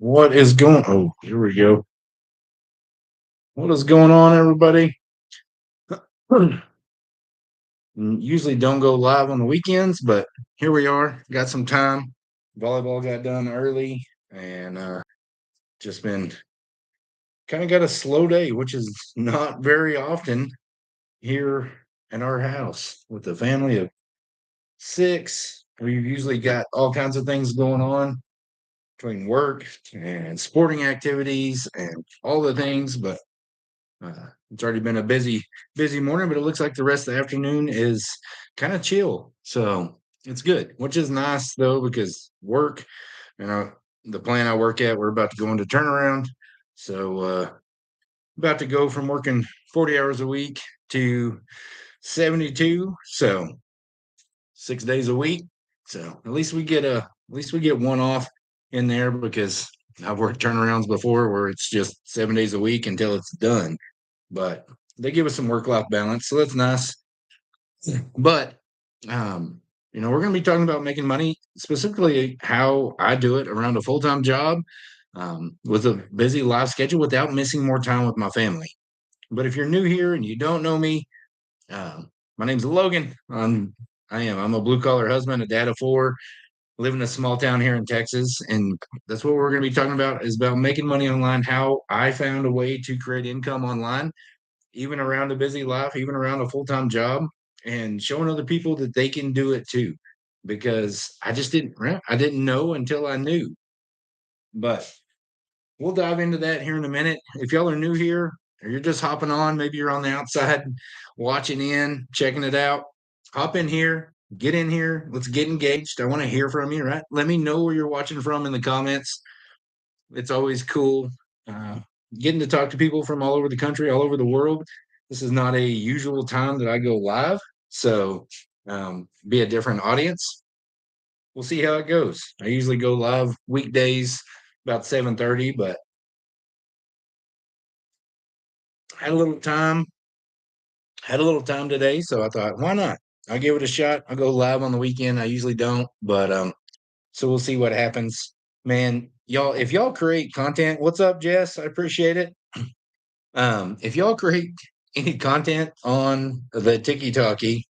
What is going Oh, here we go. What is going on, everybody? Usually don't go live on the weekends, but here we are. Got some time. Volleyball got done early and just been kind of got a slow day, which is not very often here in our house with a family of six. We've usually got all kinds of things going on between work and sporting activities and all the things, but it's already been a busy morning, but it looks like the rest of the afternoon is kind of chill. So it's good, which is nice though, because work, you know, the plant I work at, we're about to go into turnaround. So about to go from working 40 hours a week to 72. So 6 days a week. So at least we get one off in there because I've worked turnarounds before where it's just 7 days a week until it's done. But they give us some work life balance, so that's nice. But um, we're going to be talking about making money, specifically how I do it around a full time job with a busy life schedule without missing more time with my family. But if you're new here and you don't know me, my name's Logan. I'm a blue collar husband, a dad of four, live in a small town here in Texas, and that's what we're going to be talking about is about making money online. How I found a way to create income online even around a busy life, even around a full time job, and showing other people that they can do it too. Because I didn't know until I knew. But we'll dive into that here in a minute. If y'all are new here, or you're just hopping on, maybe you're on the outside watching in, checking it out, hop in here, get in here. Let's get engaged. I want to hear from you, right? Let me know where you're watching from in the comments. It's always cool uh, getting to talk to people from all over the country, all over the world. This is not a usual time that I go live, so be a different audience. We'll see how it goes. I usually go live weekdays about 7:30, but had a little time, had a little time today, so I thought, why not? I'll give it a shot. I'll go live on the weekend. I usually don't, but so we'll see what happens. Man, y'all, if y'all create content, what's up, Jess? I appreciate it. If y'all create any content on the Tiki Talkie,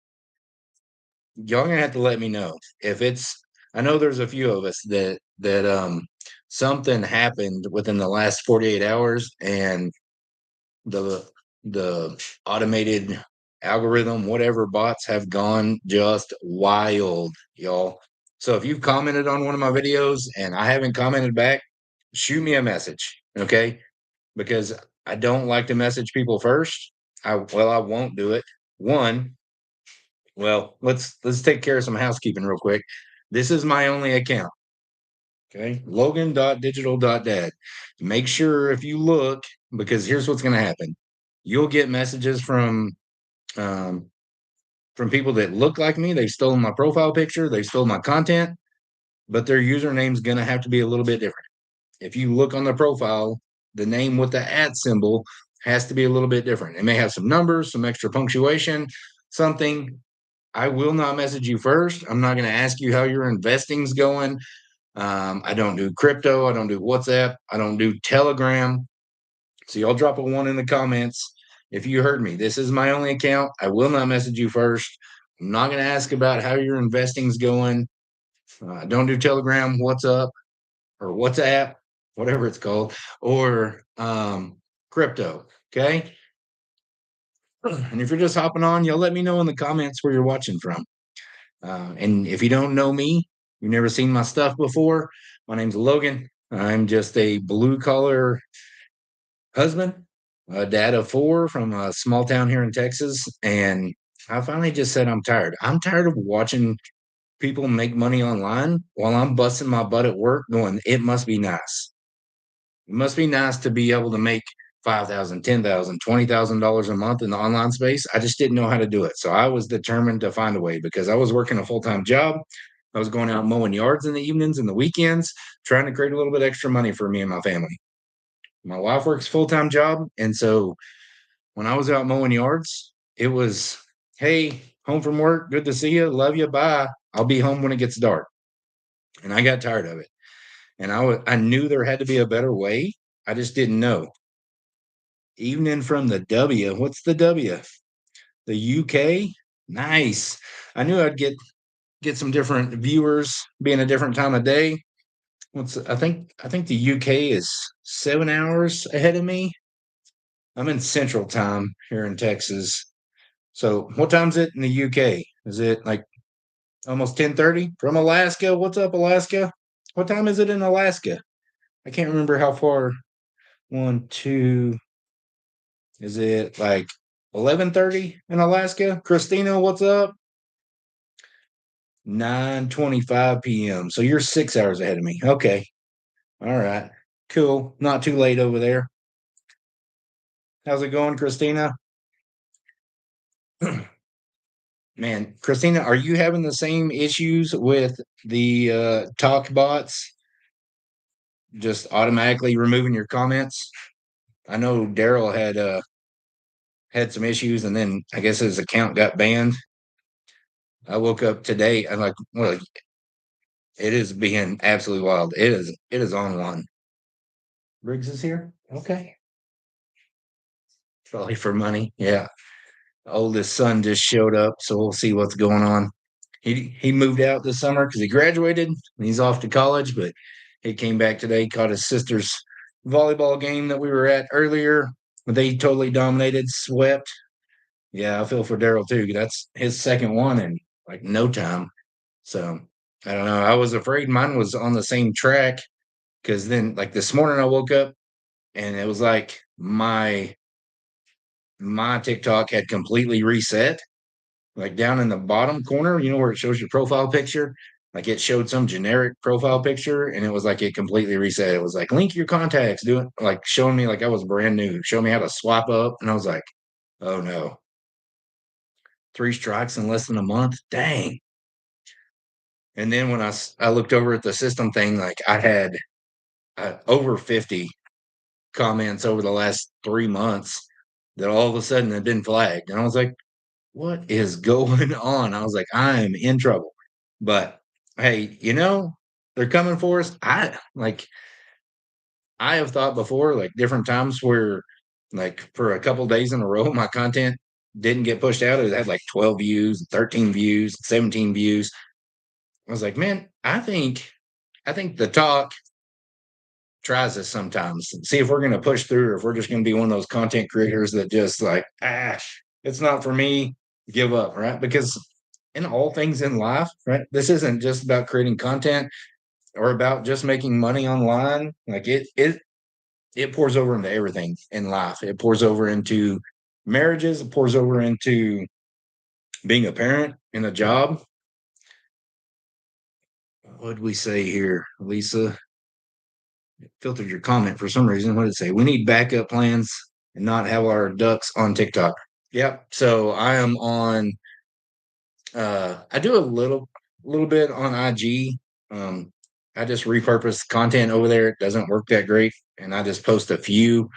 y'all gonna have to let me know. If it's I know there's a few of us that something happened within the last 48 hours and the the automated algorithm, whatever bots have gone just wild, y'all. So if you've commented on one of my videos and I haven't commented back, shoot me a message, okay? Because I don't like to message people first. I won't do it. One, well, let's take care of some housekeeping real quick. This is my only account. Okay. Logan.digital.dad. Make sure if you look, because here's what's gonna happen. You'll get messages um from people that look like me. They've stolen my profile picture, they've stolen my content, but their username's gonna have to be a little bit different. If you look on the profile, the name with the at symbol has to be a little bit different. It may have some numbers, some extra punctuation, something. I will not message you first. I'm not going to ask you how your investing's going. I don't do crypto. I don't do WhatsApp. I don't do Telegram. So y'all drop a one in the comments if you heard me. This is my only account. I will not message you first. I'm not going to ask about how your investing's going. I don't do Telegram, WhatsApp, or WhatsApp, whatever it's called, or crypto. Okay. And if you're just hopping on, you'll let me know in the comments where you're watching from. And if you don't know me, you've never seen my stuff before, my name's Logan. I'm just a blue collar husband, a dad of four from a small town here in Texas. And I finally just said, I'm tired. I'm tired of watching people make money online while I'm busting my butt at work going, it must be nice. It must be nice to be able to make 5,000, 10,000, $20,000 a month in the online space. I just didn't know how to do it. So I was determined to find a way because I was working a full-time job. I was going out mowing yards in the evenings and the weekends, trying to create a little bit extra money for me and my family. My wife works full-time job. And so when I was out mowing yards, it was, hey, home from work, good to see you, love you, bye. I'll be home when it gets dark. And I got tired of it. and I knew there had to be a better way. I just didn't know. Evening from the W. What's the W? The UK? Nice. I knew I'd get some different viewers being a different time of day. I think the UK is 7 hours ahead of me. I'm in Central Time here in Texas. So what time's it in the UK? Is it like almost 10:30 from Alaska? What's up, Alaska? What time is it in Alaska? I can't remember how far. One, two. Is it like 11:30 in Alaska? Christina, what's up? 9:25 p.m. So you're 6 hours ahead of me. Okay. All right. Cool. Not too late over there. How's it going, Christina? Man, Christina, are you having the same issues with the talk bots just automatically removing your comments? I know Daryl had some issues, and then I guess his account got banned. I woke up today. I'm like, well, it is being absolutely wild. It is on one. Briggs is here. Okay, probably for money. Yeah, oldest son just showed up, so we'll see what's going on. He moved out this summer because he graduated and he's off to college, but he came back today, caught his sister's volleyball game that we were at earlier. They totally dominated, swept. Yeah, I feel for Daryl too. That's his second one in like no time. So I don't know. I was afraid mine was on the same track because then like this morning I woke up and it was like my TikTok had completely reset. Like down in the bottom corner, where it shows your profile picture, like it showed some generic profile picture and it was like it completely reset. It was like link your contacts, do it like showing me like I was brand new, showing me how to swap up. And I was like, oh no, 3 strikes in less than a month. Dang. And then when I looked over at the system thing, like I had over 50 comments over the last 3 months that all of a sudden had been flagged. And I was like, what is going on? I was like, I'm in trouble. But hey, they're coming for us. I have thought before, like different times where like for a couple days in a row, my content didn't get pushed out. It had like 12 views, 13 views, 17 views. I was like, man, I think the talk tries us sometimes. See if we're going to push through, or if we're just going to be one of those content creators that just like, it's not for me, give up, right? Because in all things in life, right, this isn't just about creating content or about just making money online. Like it pours over into everything in life. It pours over into marriages. It pours over into being a parent in a job. What did we say here, Lisa? Filtered your comment for some reason. What did it say? We need backup plans and not have our ducks on TikTok. Yep. So I am on. I do a little bit on IG. I just repurpose content over there. It doesn't work that great, and I just post a few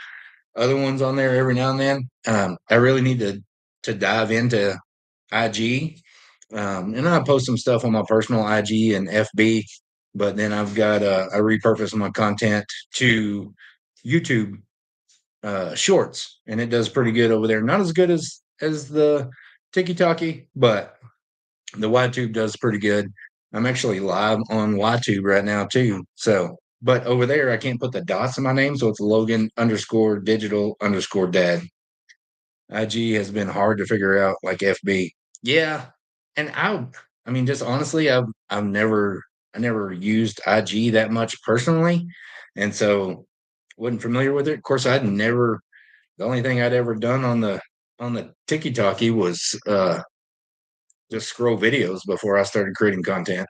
other ones on there every now and then. I really need to dive into IG, and I post some stuff on my personal IG and FB. But then I've got I repurpose my content to YouTube shorts, and it does pretty good over there. Not as good as the TikTok, but the YTube does pretty good. I'm actually live on YTube right now too. So, but over there I can't put the dots in my name, so it's Logan_digital_dad. IG has been hard to figure out, like FB. Yeah, and I mean, just honestly, I never used IG that much personally, and so wasn't familiar with it. Of course, the only thing I'd ever done on the TikTok was just scroll videos before I started creating content.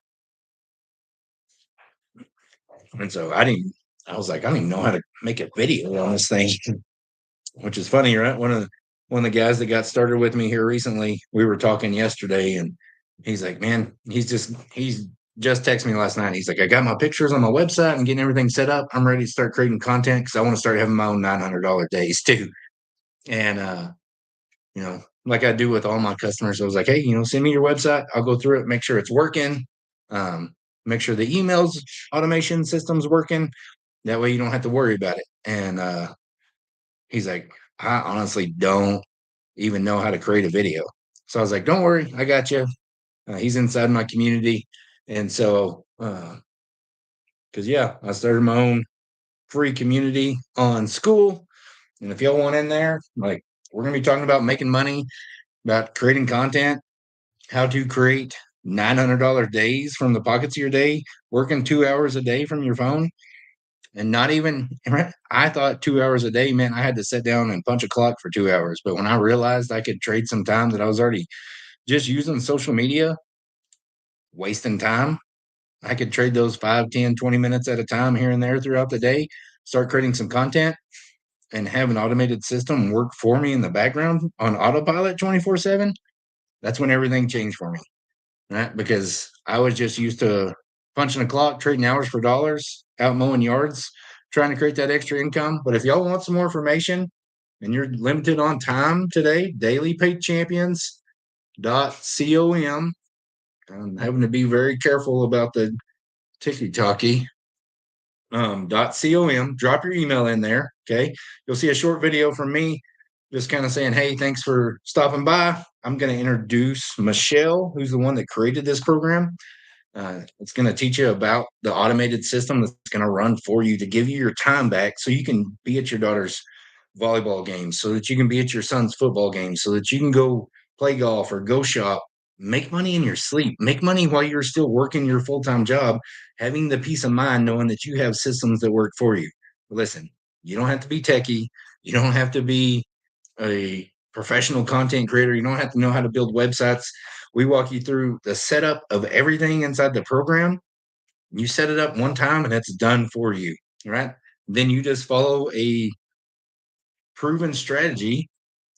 And so I was like, I don't even know how to make a video on this thing, which is funny, right? One of the guys that got started with me here recently, we were talking yesterday, and he's like, man, he's just texted me last night. He's like, I got my pictures on my website and getting everything set up. I'm ready to start creating content because I want to start having my own $900 days too. And like I do with all my customers, I was like, hey, send me your website. I'll go through it, make sure it's working. make sure the emails automation system's working. That way you don't have to worry about it. And he's like, I honestly don't even know how to create a video. So I was like, don't worry, I got you. He's inside my community. And so, because yeah, I started my own free community on school. And if y'all want in there, like, we're going to be talking about making money, about creating content, how to create $900 days from the pockets of your day, working 2 hours a day from your phone. And not even, I thought 2 hours a day meant I had to sit down and punch a clock for 2 hours. But when I realized I could trade some time that I was already just using social media, wasting time, I could trade those 5, 10, 20 minutes at a time here and there throughout the day, start creating some content and have an automated system work for me in the background on autopilot 24/7. That's when everything changed for me, right? Because I was just used to punching a clock, trading hours for dollars, out mowing yards, trying to create that extra income. But if y'all want some more information and you're limited on time today, dailypaidchampions.com. I'm having to be very careful about the ticky-tacky. .com. Drop your email in there. Okay. You'll see a short video from me just kind of saying, hey, thanks for stopping by. I'm going to introduce Michelle, who's the one that created this program. It's going to teach you about the automated system that's going to run for you to give you your time back so you can be at your daughter's volleyball games, so that you can be at your son's football games, so that you can go play golf or go shop, make money in your sleep, make money while you're still working your full-time job, having the peace of mind knowing that you have systems that work for you. Listen, you don't have to be techie. You don't have to be a professional content creator. You don't have to know how to build websites. We walk you through the setup of everything inside the program. You set it up one time and it's done for you, right? Then you just follow a proven strategy,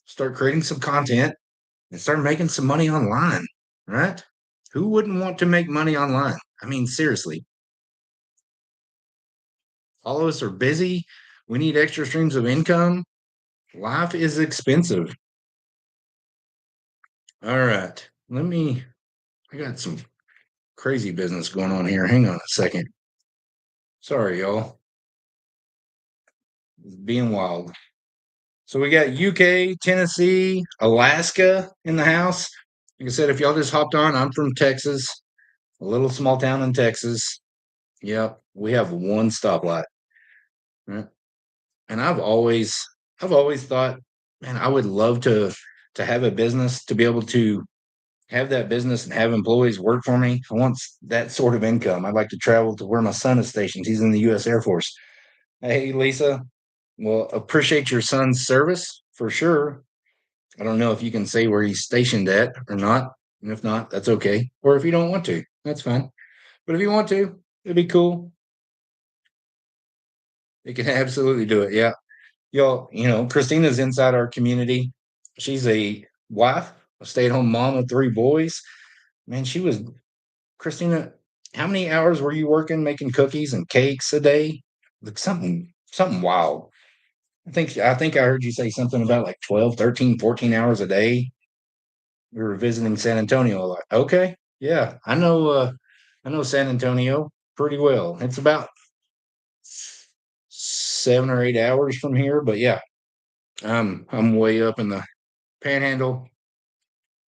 start creating some content, and start making some money online, right? Who wouldn't want to make money online? I mean, seriously, all of us are busy. We need extra streams of income. Life is expensive. All right. I got some crazy business going on here. Hang on a second. Sorry, y'all. It's being wild. So we got UK, Tennessee, Alaska in the house. Like I said, if y'all just hopped on, I'm from Texas, a little small town in Texas. Yep, we have one stoplight. Right? And I've always thought, man, I would love to have a business, to be able to have that business and have employees work for me. I want that sort of income. I'd like to travel to where my son is stationed. He's in the U.S. Air Force. Hey, Lisa, well, appreciate your son's service for sure. I don't know if you can say where he's stationed at or not. And if not, that's okay. Or if you don't want to, that's fine. But if you want to, it'd be cool. You can absolutely do it. Yeah. Y'all, Christina's inside our community. She's a wife, a stay-at-home mom of 3 boys. Man, Christina, how many hours were you working making cookies and cakes a day? Like something wild. I think I heard you say something about like 12, 13, 14 hours a day. We were visiting San Antonio a lot. Okay. Yeah. I know San Antonio pretty well. It's about 7 or 8 hours from here, but yeah, I'm way up in the panhandle.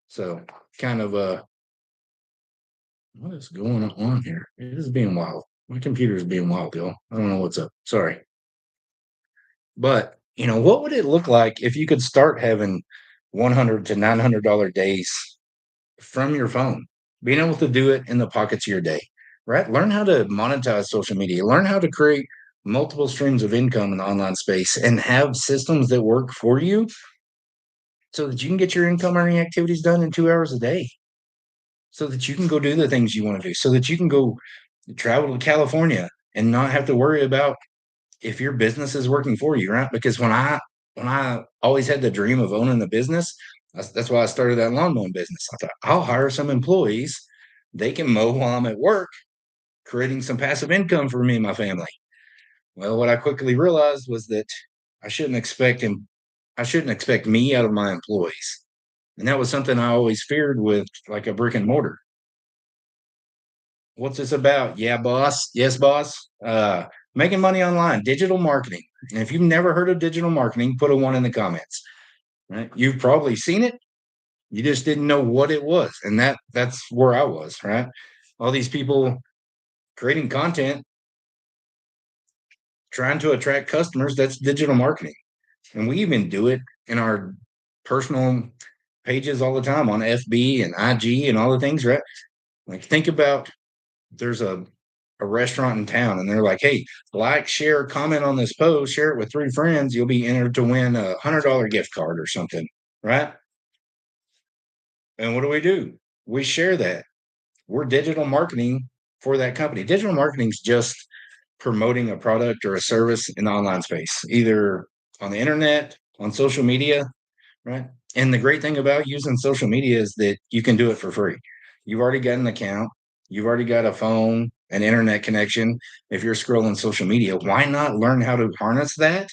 So kind of what is going on here? It is being wild. My computer is being wild, y'all. I don't know what's up. Sorry. But what would it look like if you could start having 100 to $900 days from your phone, being able to do it in the pockets of your day, right? Learn how to monetize social media, learn how to create multiple streams of income in the online space and have systems that work for you so that you can get your income earning activities done in 2 hours a day, so that you can go do the things you want to do, so that you can go travel to California and not have to worry about if your business is working for you, right? Because when I always had the dream of owning a business, that's why I started that lawn mowing business. I thought I'll hire some employees, they can mow while I'm at work, creating some passive income for me and my family. Well, what I quickly realized was that I shouldn't expect him. I shouldn't expect me out of my employees, and that was something I always feared with like a brick and mortar. What's this about? Yeah, boss. Yes, boss. Making money online, digital marketing. And if you've never heard of digital marketing, put a one in the comments. Right? You've probably seen it. You just didn't know what it was. And that's where I was, right? All these people creating content, trying to attract customers, that's digital marketing. And we even do it in our personal pages all the time on FB and IG and all the things, right? Like think about there's a restaurant in town and they're like, hey, like, share, comment on this post, share it with 3 friends, you'll be entered to win $100 gift card or something, right? And what do? We share that. We're digital marketing for that company. Digital marketing is just promoting a product or a service in the online space, either on the internet, on social media, right? And the great thing about using social media is that you can do it for free. You've already got an account, you've already got a phone, an internet connection. If you're scrolling social media, why not learn how to harness that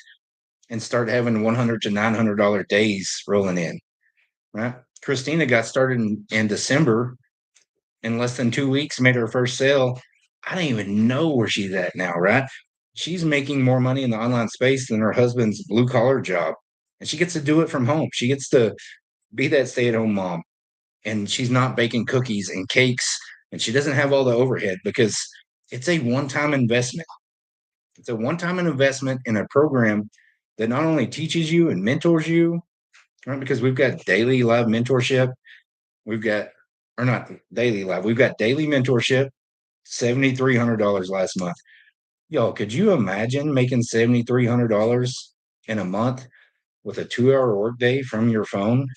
and start having 100 to $900 days rolling in, right? Christina got started in December. In less than 2 weeks, made her first sale. I don't even know where she's at now, right? She's making more money in the online space than her husband's blue collar job. And she gets to do it from home. She gets to be that stay at home mom. And she's not baking cookies and cakes. And she doesn't have all the overhead because it's a one time investment. It's a one time investment in a program that not only teaches you and mentors you, right? Because we've got daily live mentorship. We've got, or not daily live, we've got daily mentorship, $7,300 last month. Y'all, could you imagine making $7,300 in a month with a 2 hour workday from your phone?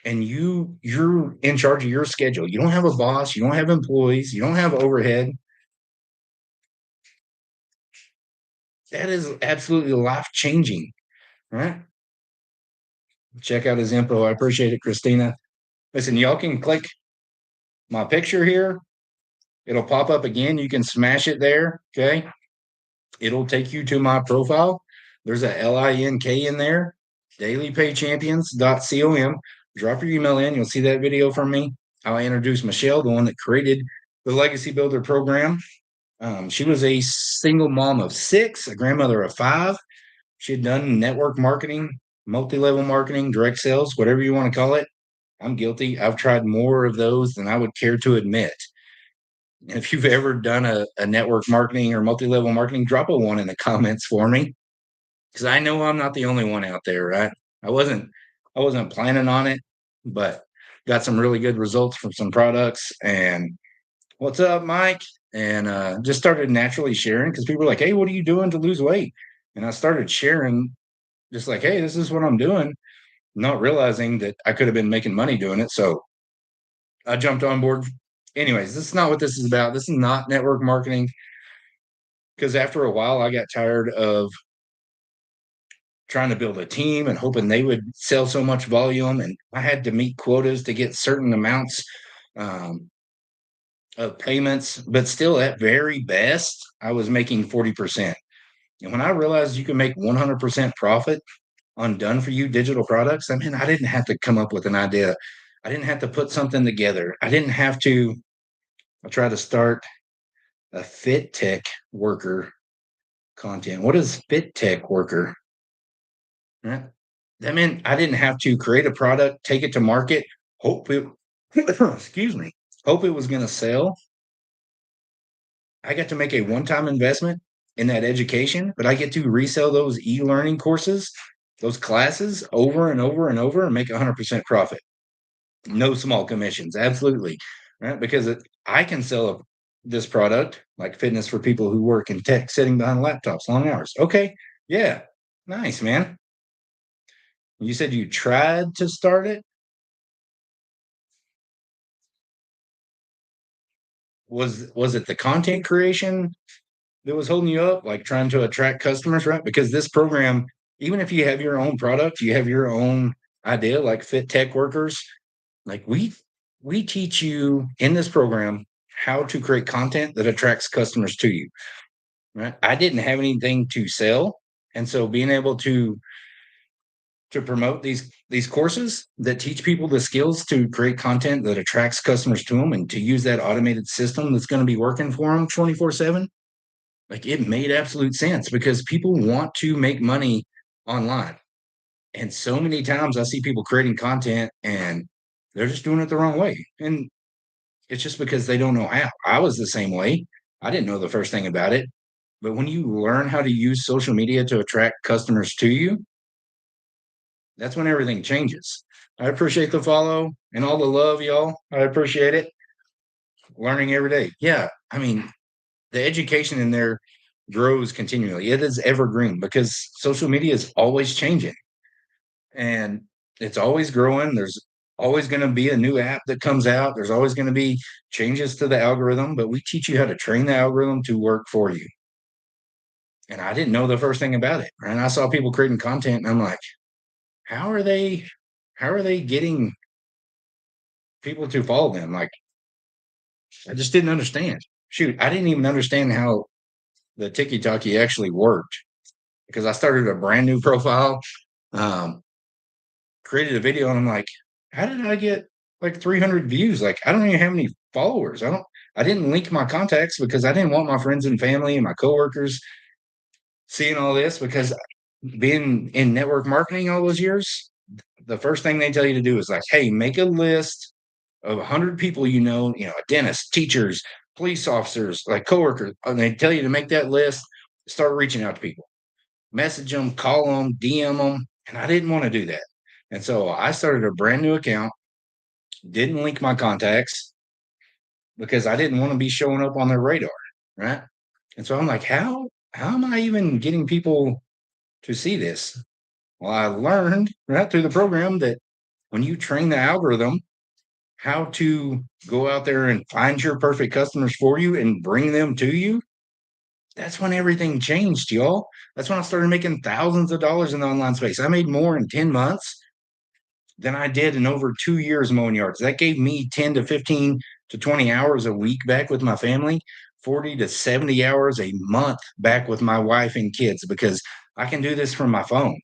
And you're in charge of your schedule. You don't have a boss, you don't have employees, you don't have overhead. That is absolutely life changing, right? Check out his info. I appreciate it, Christina. Listen, y'all can click my picture here. It'll pop up again. You can smash it there. Okay. It'll take you to my profile. There's a LINK in there, dailypaychampions.com. Drop your email in. You'll see that video from me. I'll introduce Michelle, the one that created the Legacy Builder program. She was a single mom of 6, a grandmother of 5. She had done network marketing, multi-level marketing, direct sales, whatever you want to call it. I'm guilty. I've tried more of those than I would care to admit. If you've ever done a network marketing or multi-level marketing, drop a one in the comments for me. Because I know I'm not the only one out there, right? I wasn't I wasn't planning on it, but got some really good results from some products. And what's up, Mike? And just started naturally sharing because people were like, hey, what are you doing to lose weight? And I started sharing just like, hey, this is what I'm doing, not realizing that I could have been making money doing it. So I jumped on board. Anyways, this is not what this is about. This is not network marketing because after a while, I got tired of trying to build a team and hoping they would sell so much volume. And I had to meet quotas to get certain amounts um, of payments. But still, at very best, I was making 40%. And when I realized you can make 100% profit on done for you digital products, I mean, I didn't have to come up with an idea. I didn't have to put something together. I didn't have to. I try to start a fit tech worker content. What is fit tech worker? Right? That meant I didn't have to create a product, take it to market, hope it excuse me, hope it was going to sell. I got to make a one-time investment in that education, but I get to resell those e-learning courses, those classes over and over and over and make 100% profit. No small commissions, absolutely. Right? Because I can sell this product like fitness for people who work in tech sitting behind laptops long hours. Okay. Yeah. Nice, man. You said you tried to start it. Was it the content creation that was holding you up, like trying to attract customers, right? Because this program, even if you have your own product, you have your own idea, like Fit Tech Workers, like we teach you in this program how to create content that attracts customers to you. Right? I didn't have anything to sell, and so being able to to promote these courses that teach people the skills to create content that attracts customers to them and to use that automated system that's going to be working for them 24/7. Like, it made absolute sense because people want to make money online. And so many times I see people creating content and they're just doing it the wrong way. And it's just because they don't know how. I was the same way. I didn't know the first thing about it. But when you learn how to use social media to attract customers to you, that's when everything changes. I appreciate the follow and all the love, y'all. I appreciate it. Learning every day. Yeah. I mean, the education in there grows continually. It is evergreen because social media is always changing and it's always growing. There's always going to be a new app that comes out. There's always going to be changes to the algorithm, but we teach you how to train the algorithm to work for you. And I didn't know the first thing about it. And I saw people creating content and I'm like, how are they getting people to follow them? Like, I just didn't understand. Shoot, I didn't even understand how the TikTok actually worked because I started a brand new profile, um, created a video, and I'm like, how did I get like 300 views? Like, I don't even have any followers. I didn't link my contacts because I didn't want my friends and family and my coworkers seeing all this because being in network marketing all those years, the first thing they tell you to do is like, hey, make a list of 100 people dentists, teachers, police officers, like coworkers, and they tell you to make that list, start reaching out to people, message them, call them, DM them, and I didn't want to do that. And so I started a brand new account, didn't link my contacts because I didn't want to be showing up on their radar, right? And so I'm like, how am I even getting people to see this? Well, I learned right through the program that when you train the algorithm how to go out there and find your perfect customers for you and bring them to you, that's when everything changed, y'all. That's when I started making thousands of dollars in the online space. I made more in 10 months than I did in over 2 years mowing yards. That gave me 10 to 15 to 20 hours a week back with my family, 40 to 70 hours a month back with my wife and kids because I can do this from my phone.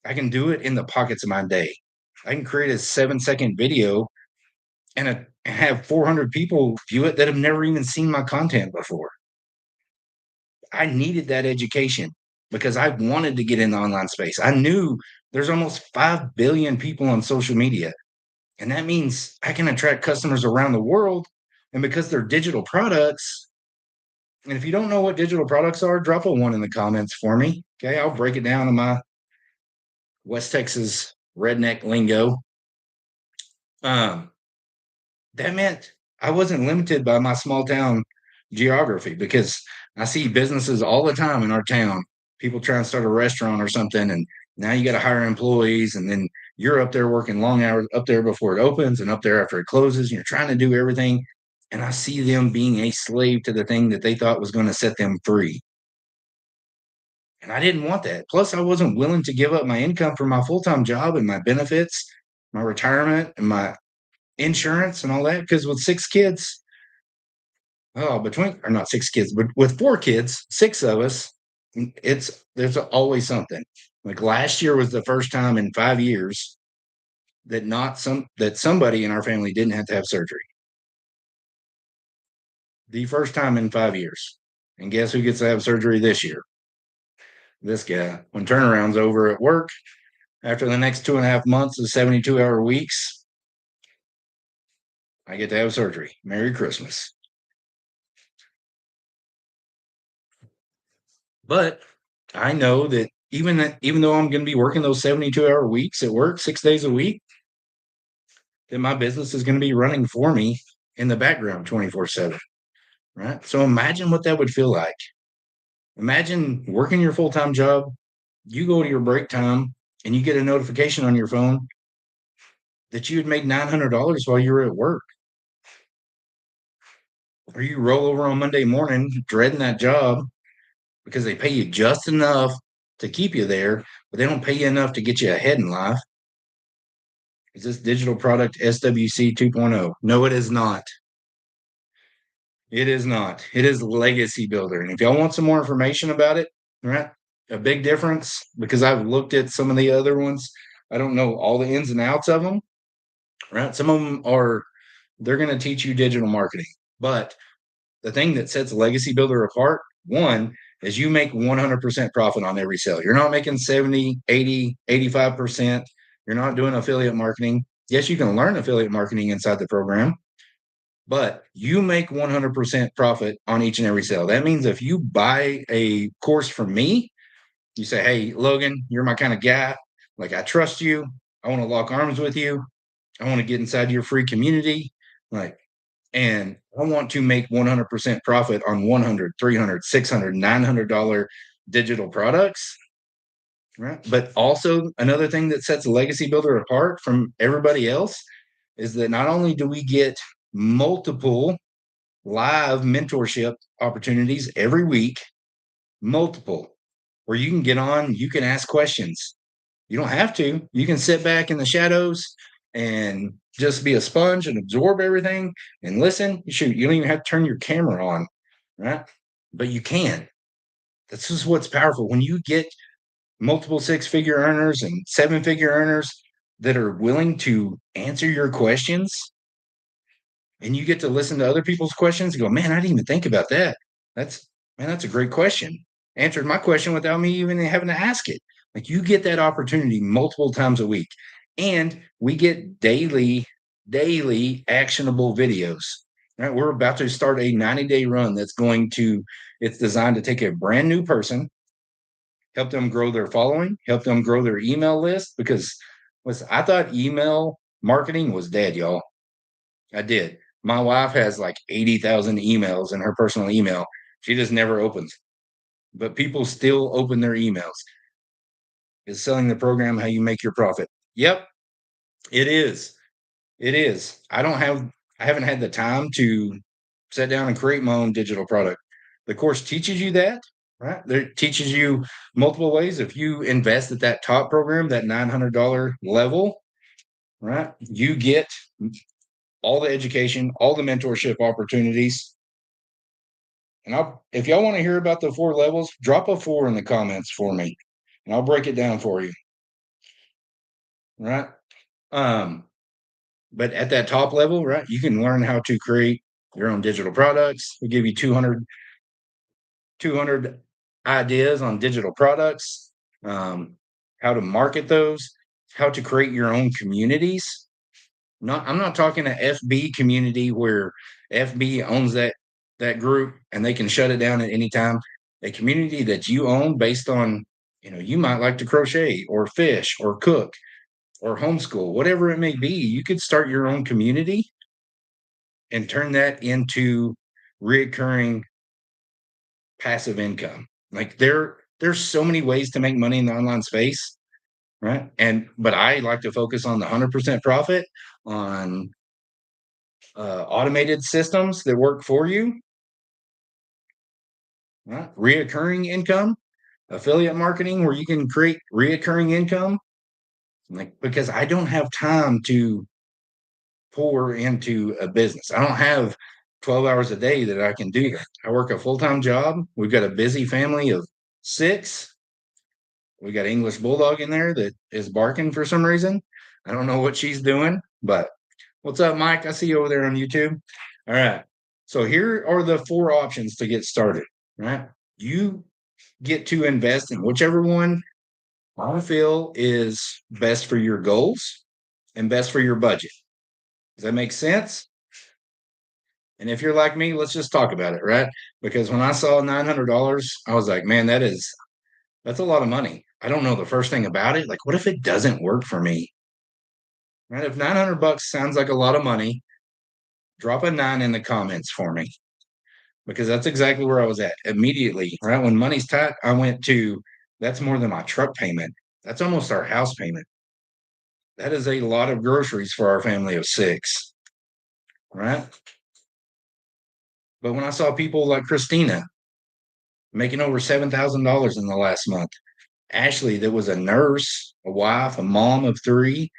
I can do it in the pockets of my day. I can create a 7-second video and have 400 people view it that have never even seen my content before. I needed that education because I wanted to get in the online space. I knew there's almost 5 billion people on social media, and that means I can attract customers around the world. And because they're digital products, and if you don't know what digital products are, drop a one in the comments for me. Okay, I'll break it down in my West Texas redneck lingo. Um, that meant I wasn't limited by my small town geography because I see businesses all the time in our town. People try and start a restaurant or something, and now you got to hire employees, and then you're up there working long hours up there before it opens and up there after it closes. And you're trying to do everything, and I see them being a slave to the thing that they thought was going to set them free. And I didn't want that. Plus, I wasn't willing to give up my income for my full time job and my benefits, my retirement, and my insurance and all that. Because with 6 kids, oh, between or not 6 kids, but with 4 kids, 6 of us, there's always something. Like last year was the first time in 5 years that somebody in our family didn't have to have surgery. The first time in 5 years. And guess who gets to have surgery this year? This guy. When turnaround's over at work, after the next 2.5 months of 72-hour weeks, I get to have surgery. Merry Christmas. But I know that even though I'm going to be working those 72-hour weeks at work, 6 days a week, that my business is going to be running for me in the background 24/7. Right. So imagine what that would feel like. Imagine working your full time job. You go to your break time and you get a notification on your phone that you had made $900 while you were at work. Or you roll over on Monday morning dreading that job because they pay you just enough to keep you there, but they don't pay you enough to get you ahead in life. Is this digital product SWC 2.0? No, it is not. It is not. It is legacy builder. And if y'all want some more information about it, right? a big difference because I've looked at some of the other ones. I don't know all the ins and outs of them, right? Some of them are, they're going to teach you digital marketing. But the thing that sets Legacy Builder apart, one, is you make 100% profit on every sale. You're not making 70, 80, 85%. You're not doing affiliate marketing. Yes, you can learn affiliate marketing inside the program, but you make 100% profit on each and every sale. That means if you buy a course from me, you say, hey, Logan, you're my kind of guy. Like, I trust you. I want to lock arms with you. I want to get inside your free community. Like, and I want to make 100% profit on 100, 300, 600, $900 digital products. Right. But also, another thing that sets a Legacy Builder apart from everybody else is that not only do we get multiple live mentorship opportunities every week, multiple, where you can get on, you can ask questions. You don't have to. You can sit back in the shadows and just be a sponge and absorb everything and listen. Shoot, you don't even have to turn your camera on, right? But you can. This is what's powerful. When you get multiple six-figure earners and seven-figure earners that are willing to answer your questions, and you get to listen to other people's questions and go, man, I didn't even think about that. That's a great question. Answered my question without me even having to ask it. Like, you get that opportunity multiple times a week. And we get daily actionable videos. Right? We're about to start a 90-day run it's designed to take a brand new person, help them grow their following, help them grow their email list. Because I thought email marketing was dead, y'all. I did. My wife has like 80,000 emails in her personal email. She just never opens, but people still open their emails. Is selling the program how you make your profit? Yep, it is. It is. I haven't had the time to sit down and create my own digital product. The course teaches you that, right? It teaches you multiple ways. If you invest at that top program, that $900 level, right, you get all the education, all the mentorship opportunities. And if y'all want to hear about the 4 levels, drop a 4 in the comments for me, and I'll break it down for you. Right? But at that top level, right, you can learn how to create your own digital products. We give you 200 ideas on digital products, how to market those, how to create your own communities. I'm not talking a FB community where FB owns that group and they can shut it down at any time. A community that you own based on, you might like to crochet or fish or cook or homeschool, whatever it may be. You could start your own community and turn that into recurring passive income. Like, there's so many ways to make money in the online space, right? But I like to focus on the 100% profit on automated systems that work for you, right? Reoccurring income, affiliate marketing, where you can create reoccurring income. Like, because I don't have time to pour into a business. I don't have 12 hours a day that I can do that. I work a full-time job. We've got a busy family of 6. We got English Bulldog in there that is barking for some reason. I don't know what she's doing, but what's up, Mike? I see you over there on YouTube. All right. So here are the 4 options to get started, right? You get to invest in whichever one I feel is best for your goals and best for your budget. Does that make sense? And if you're like me, let's just talk about it, right? Because when I saw $900, I was like, man, that's a lot of money. I don't know the first thing about it. Like, what if it doesn't work for me? Right? If $900 sounds like a lot of money, drop a 9 in the comments for me, because that's exactly where I was at immediately. Right? When money's tight, I went to, that's more than my truck payment. That's almost our house payment. That is a lot of groceries for our family of 6. Right? But when I saw people like Christina making over $7,000 in the last month, Ashley, that was a nurse, a wife, a mom of 3,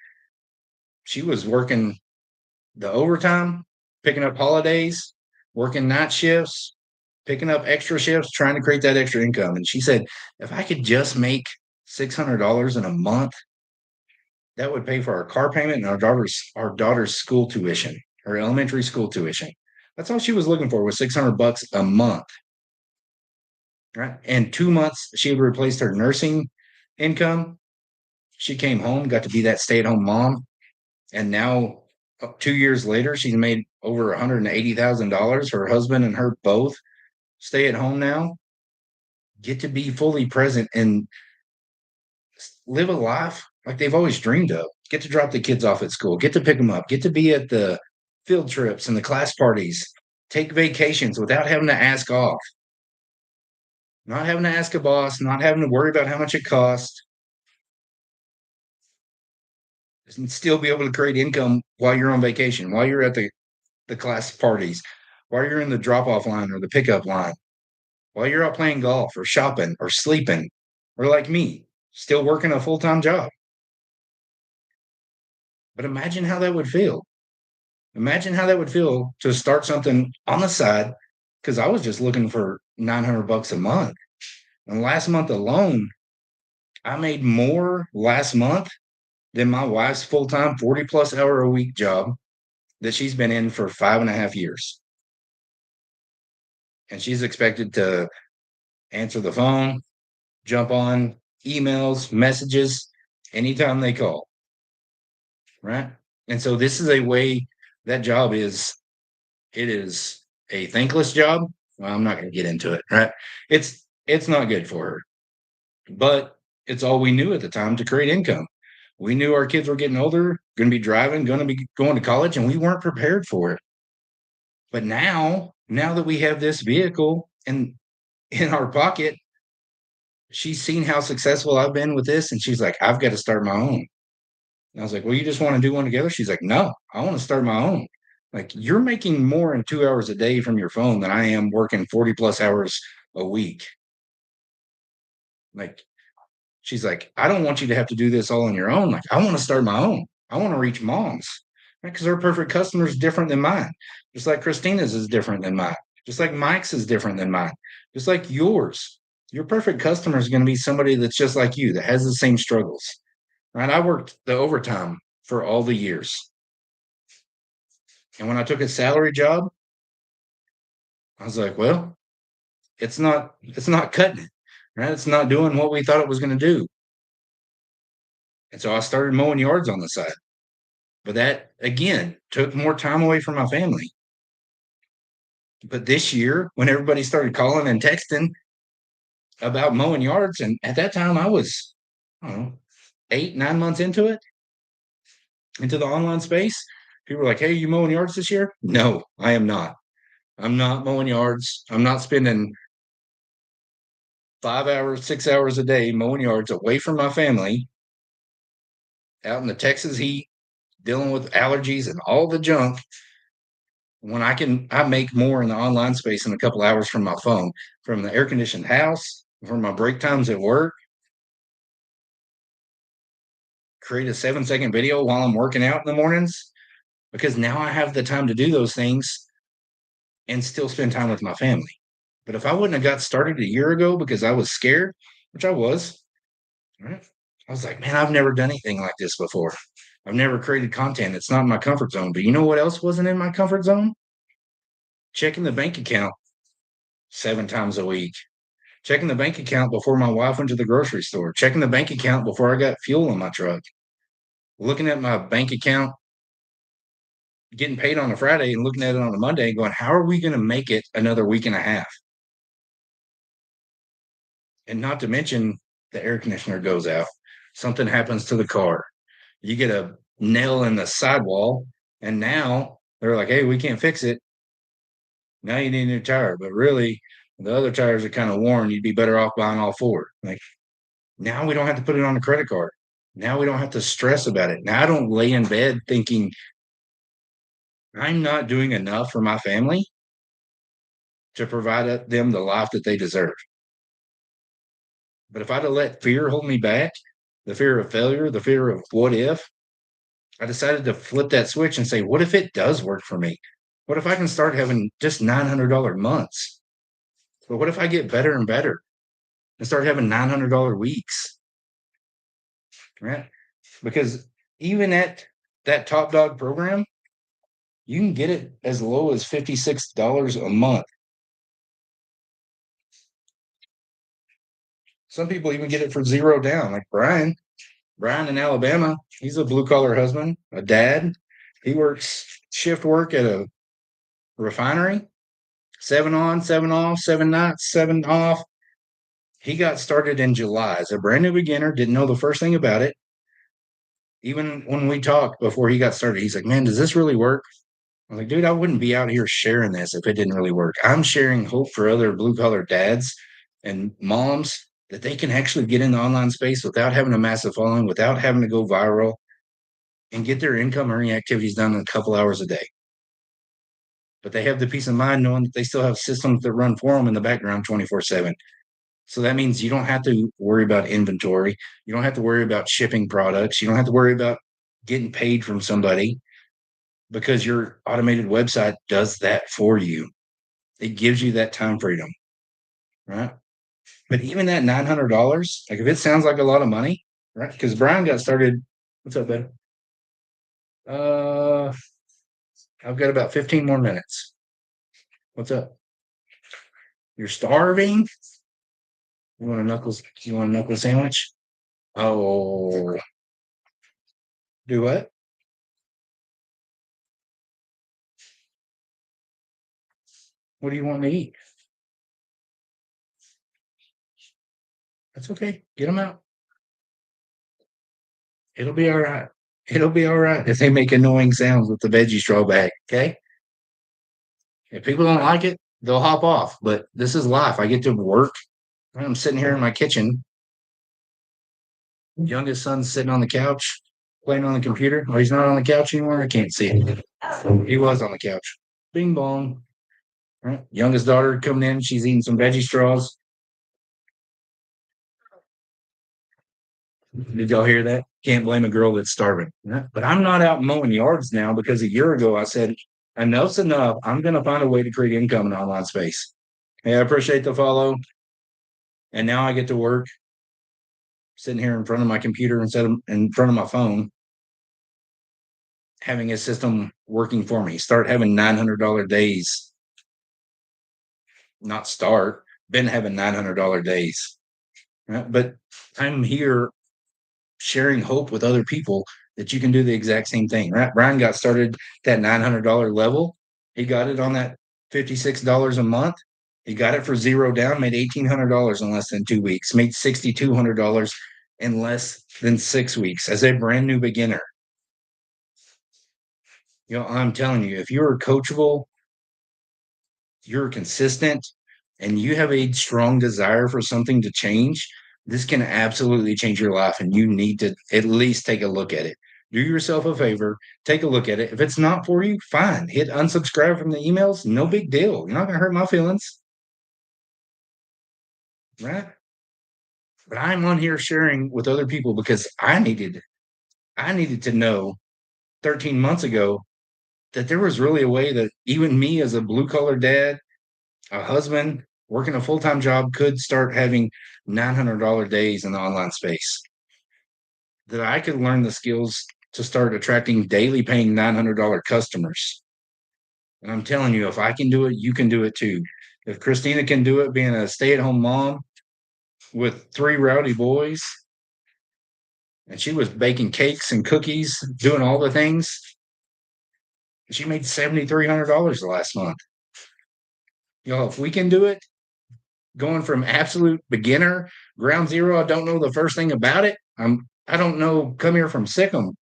she was working the overtime, picking up holidays, working night shifts, picking up extra shifts, trying to create that extra income. And she said, if I could just make $600 in a month, that would pay for our car payment and our daughter's school tuition, her elementary school tuition. That's all she was looking for was $600 a month. Right. In 2 months, she had replaced her nursing income. She came home, got to be that stay-at-home mom. And now 2 years later, she's made over $180,000. Her husband and her both stay at home now, get to be fully present and live a life like they've always dreamed of. Get to drop the kids off at school, get to pick them up, get to be at the field trips and the class parties, take vacations without having to ask off, not having to ask a boss, not having to worry about how much it costs, and still be able to create income while you're on vacation, while you're at the class parties, while you're in the drop off line or the pickup line, while you're out playing golf or shopping or sleeping, or like me, still working a full time job. But imagine how that would feel. Imagine how that would feel to start something on the side because I was just looking for $900 a month. And last month alone, I made more last month than my wife's full time 40 plus hour a week job that she's been in for 5.5 years. And she's expected to answer the phone, jump on emails, messages anytime they call. Right. And so this is a way that job is, it is a thankless job. Well, I'm not going to get into it. Right. It's not good for her, but it's all we knew at the time to create income. We knew our kids were getting older, going to be driving, going to be going to college, and we weren't prepared for it. But now that we have this vehicle in our pocket, she's seen how successful I've been with this, and she's like, I've got to start my own. And I was like, well, you just want to do one together? She's like, no, I want to start my own. Like, you're making more in 2 hours a day from your phone than I am working 40 plus hours a week. Like, she's like, I don't want you to have to do this all on your own. Like, I want to start my own. I want to reach moms, right? Because her perfect customer is different than mine. Just like Christina's is different than mine. Just like Mike's is different than mine. Just like yours. Your perfect customer is going to be somebody that's just like you, that has the same struggles, right? I worked the overtime for all the years. And when I took a salary job, I was like, well, it's not cutting it, right? It's not doing what we thought it was going to do. And so I started mowing yards on the side. But that again took more time away from my family. But this year, when everybody started calling and texting about mowing yards, and at that time I was, I don't know, 8, 9 months into it, into the online space, people were like, hey, you mowing yards this year? No, I am not. I'm not mowing yards. I'm not spending 5 hours, 6 hours a day mowing yards away from my family out in the Texas heat, dealing with allergies and all the junk when I make more in the online space in a couple hours from my phone, from the air conditioned house, from my break times at work, create a 7-second video while I'm working out in the mornings, because now I have the time to do those things and still spend time with my family. But if I wouldn't have got started a year ago because I was scared, which I was, right? I was like, man, I've never done anything like this before. I've never created content. It's not in my comfort zone. But you know what else wasn't in my comfort zone? Checking the bank account 7 times a week, checking the bank account before my wife went to the grocery store, checking the bank account before I got fuel in my truck, looking at my bank account, getting paid on a Friday and looking at it on a Monday and going, how are we going to make it another week and a half? And not to mention the air conditioner goes out, something happens to the car, you get a nail in the sidewall, and now they're like, hey, we can't fix it. Now you need a new tire, but really the other tires are kind of worn. You'd be better off buying all four. Like, now we don't have to put it on a credit card. Now we don't have to stress about it. Now I don't lay in bed thinking I'm not doing enough for my family to provide them the life that they deserve. But if I'd have let fear hold me back, the fear of failure, the fear of what if, I decided to flip that switch and say, what if it does work for me? What if I can start having just $900 months? But what if I get better and better and start having $900 weeks? Right? Because even at that top dog program, you can get it as low as $56 a month. Some people even get it for zero down, like Brian. Brian in Alabama, he's a blue collar husband, a dad. He works shift work at a refinery, 7 on, 7 off, 7 nights, 7 off. He got started in July as a brand new beginner, didn't know the first thing about it. Even when we talked before he got started, he's like, "Man, does this really work?" I'm like, "Dude, I wouldn't be out here sharing this if it didn't really work." I'm sharing hope for other blue collar dads and moms that they can actually get in the online space without having a massive following, without having to go viral, and get their income earning activities done in a couple hours a day. But they have the peace of mind knowing that they still have systems that run for them in the background 24/7. So that means you don't have to worry about inventory. You don't have to worry about shipping products. You don't have to worry about getting paid from somebody because your automated website does that for you. It gives you that time freedom, right? But even that $900, like if it sounds like a lot of money, right? Because Brian got started. What's up, Ben? Uh, I've got about 15 more minutes. What's up? You're starving? You want a knuckles? You want a knuckle sandwich? Oh, do what? What do you want to eat? That's okay. Get them out. It'll be all right. It'll be all right if they make annoying sounds with the veggie straw bag. Okay. If people don't like it, they'll hop off. But this is life. I get to work. I'm sitting here in my kitchen. Youngest son's sitting on the couch playing on the computer. Oh, he's not on the couch anymore. I can't see it. He was on the couch. Bing bong. Right. Youngest daughter coming in. She's eating some veggie straws. Did y'all hear that? Can't blame a girl that's starving. Yeah. But I'm not out mowing yards now because a year ago I said, enough's enough. I'm going to find a way to create income in online space. Hey, I appreciate the follow. And now I get to work sitting here in front of my computer instead of in front of my phone, having a system working for me. Start having $900 days. Not start, been having $900 days. Right? But I'm here sharing hope with other people that you can do the exact same thing. Right? Brian got started that $900 level. He got it on that $56 a month. He got it for zero down, made $1,800 in less than 2 weeks, made $6,200 in less than 6 weeks as a brand new beginner. You know, I'm telling you, if you're coachable, you're consistent, and you have a strong desire for something to change, this can absolutely change your life. And you need to at least take a look at it. Do yourself a favor, take a look at it. If it's not for you, fine. Hit unsubscribe from the emails. No big deal. You're not going to hurt my feelings. Right? But I'm on here sharing with other people because I needed to know 13 months ago that there was really a way that even me as a blue collar dad, a husband, working a full time job could start having $900 days in the online space. That I could learn the skills to start attracting daily paying $900 customers. And I'm telling you, if I can do it, you can do it too. If Christina can do it, being a stay at home mom with 3 rowdy boys, and she was baking cakes and cookies, doing all the things, she made $7,300 the last month. Y'all, if we can do it, going from absolute beginner, ground zero, I don't know the first thing about it. I don't know, come here from Sikkim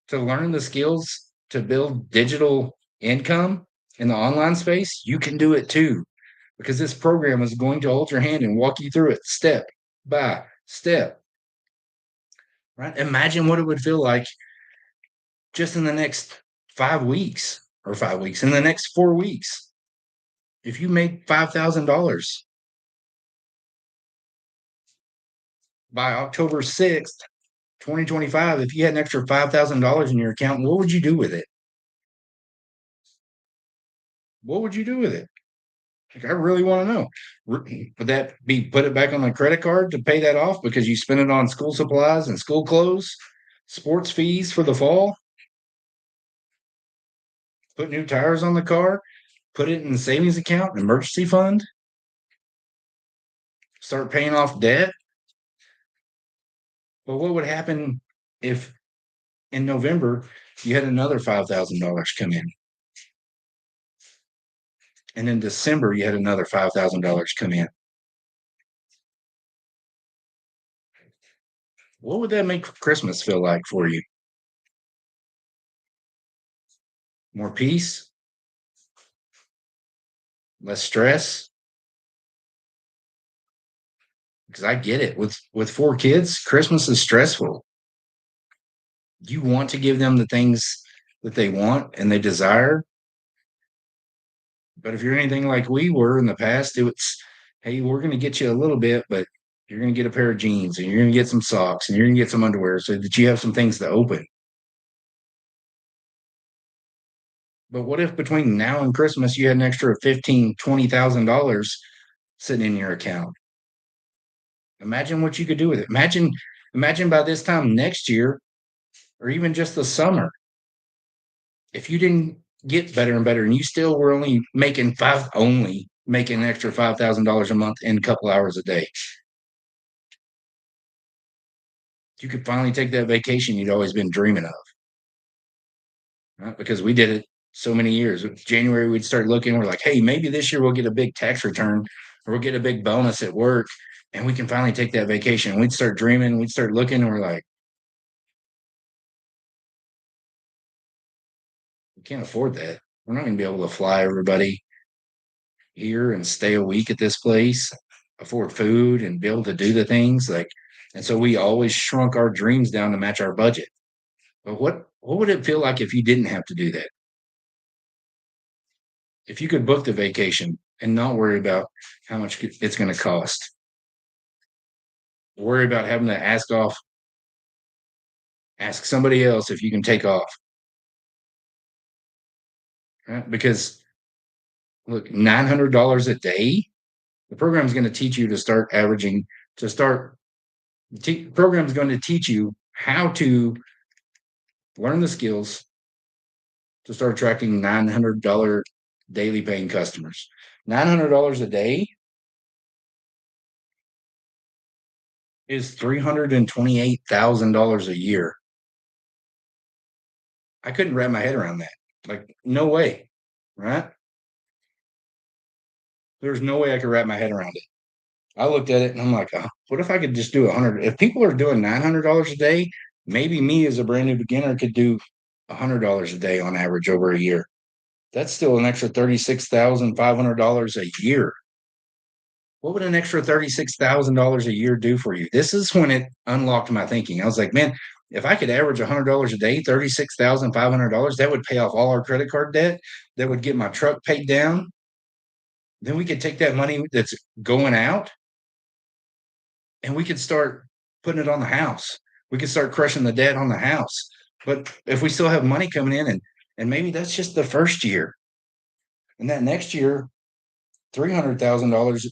to learn the skills to build digital income in the online space. You can do it too, because this program is going to hold your hand and walk you through it step by step. Right? Imagine what it would feel like just in the next 5 weeks or 5 weeks, in the next 4 weeks, if you made $5,000 by October 6th, 2025, if you had an extra $5,000 in your account, what would you do with it? What would you do with it? Like, I really want to know. Would that be put it back on my credit card to pay that off because you spend it on school supplies and school clothes, sports fees for the fall, put new tires on the car, put it in the savings account, emergency fund, start paying off debt? But what would happen if in November you had another $5,000 come in? And in December you had another $5,000 come in. What would that make Christmas feel like for you? More peace, less stress? Because I get it. With four kids, Christmas is stressful. You want to give them the things that they want and they desire. But if you're anything like we were in the past, it's, hey, we're going to get you a little bit, but you're going to get a pair of jeans and you're going to get some socks and you're going to get some underwear so that you have some things to open. But what if between now and Christmas you had an extra $15,000, $20,000 sitting in your account? Imagine what you could do with it. Imagine by this time next year, or even just the summer, if you didn't get better and better and you still were only making an extra $5,000 a month in a couple hours a day, you could finally take that vacation you'd always been dreaming of. Right? Because we did it so many years. January, we'd start looking, we're like, hey, maybe this year we'll get a big tax return or we'll get a big bonus at work and we can finally take that vacation. We'd start dreaming, we'd start looking, and we're like, we can't afford that. We're not going to be able to fly everybody here and stay a week at this place, afford food and be able to do the things like, and so we always shrunk our dreams down to match our budget. But what would it feel like if you didn't have to do that? If you could book the vacation and not worry about how much it's going to cost, worry about having to ask somebody else if you can take off, right? Because look, $900 a day, the program is going to teach you to start averaging, to start, program is going to teach you how to learn the skills to start attracting $900 daily paying customers. $900 a day is $328,000 a year. I couldn't wrap my head around that. Like, no way, right? There's no way I could wrap my head around it. I looked at it and I'm like, oh, what if I could just do 100? If people are doing $900 a day, maybe me as a brand new beginner could do $100 a day on average over a year. That's still an extra $36,500 a year. What would an extra $36,000 a year do for you? This is when it unlocked my thinking. I was like, man, if I could average $100 a day, $36,500, that would pay off all our credit card debt. That would get my truck paid down. Then we could take that money that's going out and we could start putting it on the house. We could start crushing the debt on the house. But if we still have money coming in, and maybe that's just the first year, and that next year, $300,000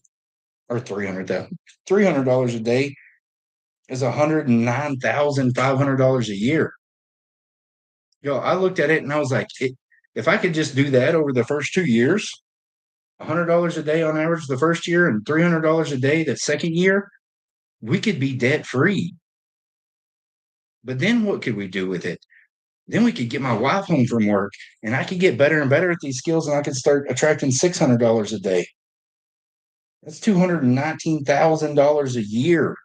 or $300 a day is $109,500 a year. Yo, I looked at it and I was like, if I could just do that over the first 2 years, $100 a day on average the first year and $300 a day the second year, we could be debt free. But then what could we do with it? Then we could get my wife home from work and I could get better and better at these skills and I could start attracting $600 a day. That's $219,000 a year.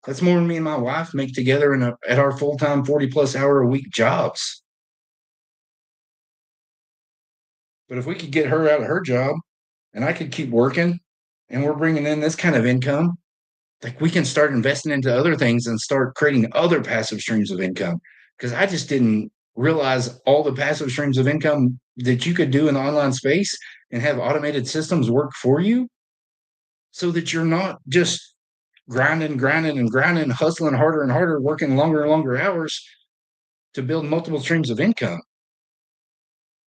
That's more than me and my wife make together at our full-time 40+ hour a week jobs. But if we could get her out of her job and I could keep working and we're bringing in this kind of income, like we can start investing into other things and start creating other passive streams of income. Because I just didn't realize all the passive streams of income that you could do in the online space and have automated systems work for you so that you're not just grinding, hustling harder and harder, working longer and longer hours to build multiple streams of income.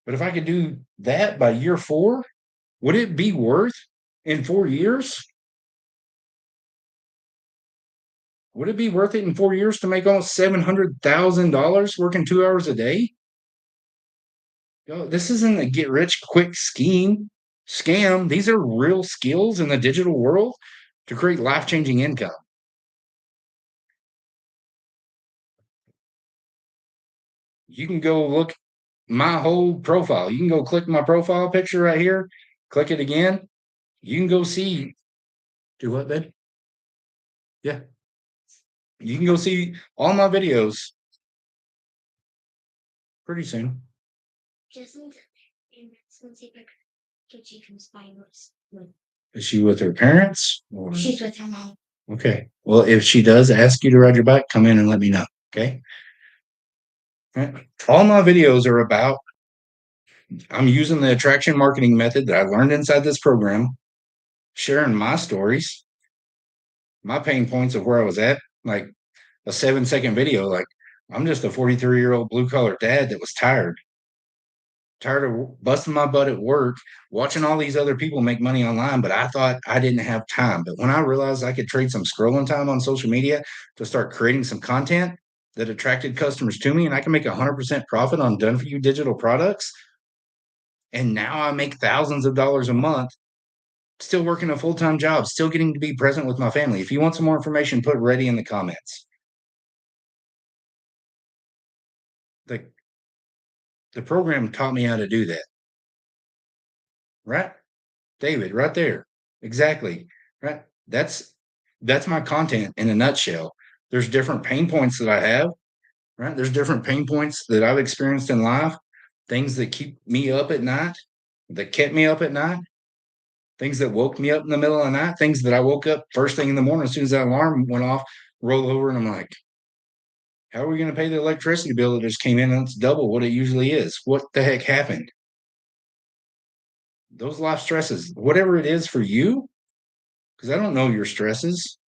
But if I could do that by year 4, Would it be worth in 4 years? Would it be worth it in 4 years to make almost $700,000 working 2 hours a day? Yo, this isn't a get rich quick scam. These are real skills in the digital world to create life changing income. You can go look my whole profile. You can go click my profile picture right here, click it again. You can go see. Do what, babe? Yeah. You can go see all my videos pretty soon. Is she with her parents? She's with her mom. Okay. Well, if she does ask you to ride your bike, come in and let me know. Okay. All my videos are about, I'm using the attraction marketing method that I learned inside this program, sharing my stories, my pain points of where I was at, like a 7-second video. Like, I'm just a 43-year-old blue collar dad that was tired of busting my butt at work, watching all these other people make money online, but I thought I didn't have time. But when I realized I could trade some scrolling time on social media to start creating some content that attracted customers to me, and I can make 100% profit on done for you digital products. And now I make thousands of dollars a month, still working a full time job, still getting to be present with my family. If you want some more information, put ready in the comments. The, the program taught me how to do that. Right? David, right there. Exactly. Right. That's my content in a nutshell. There's different pain points that I have, right? There's different pain points that I've experienced in life, things that keep me up at night, that kept me up at night, things that woke me up in the middle of the night, things that I woke up first thing in the morning as soon as that alarm went off, roll over and I'm like, how are we going to pay the electricity bill that just came in and it's double what it usually is? What the heck happened? Those life stresses, whatever it is for you, because I don't know your stresses,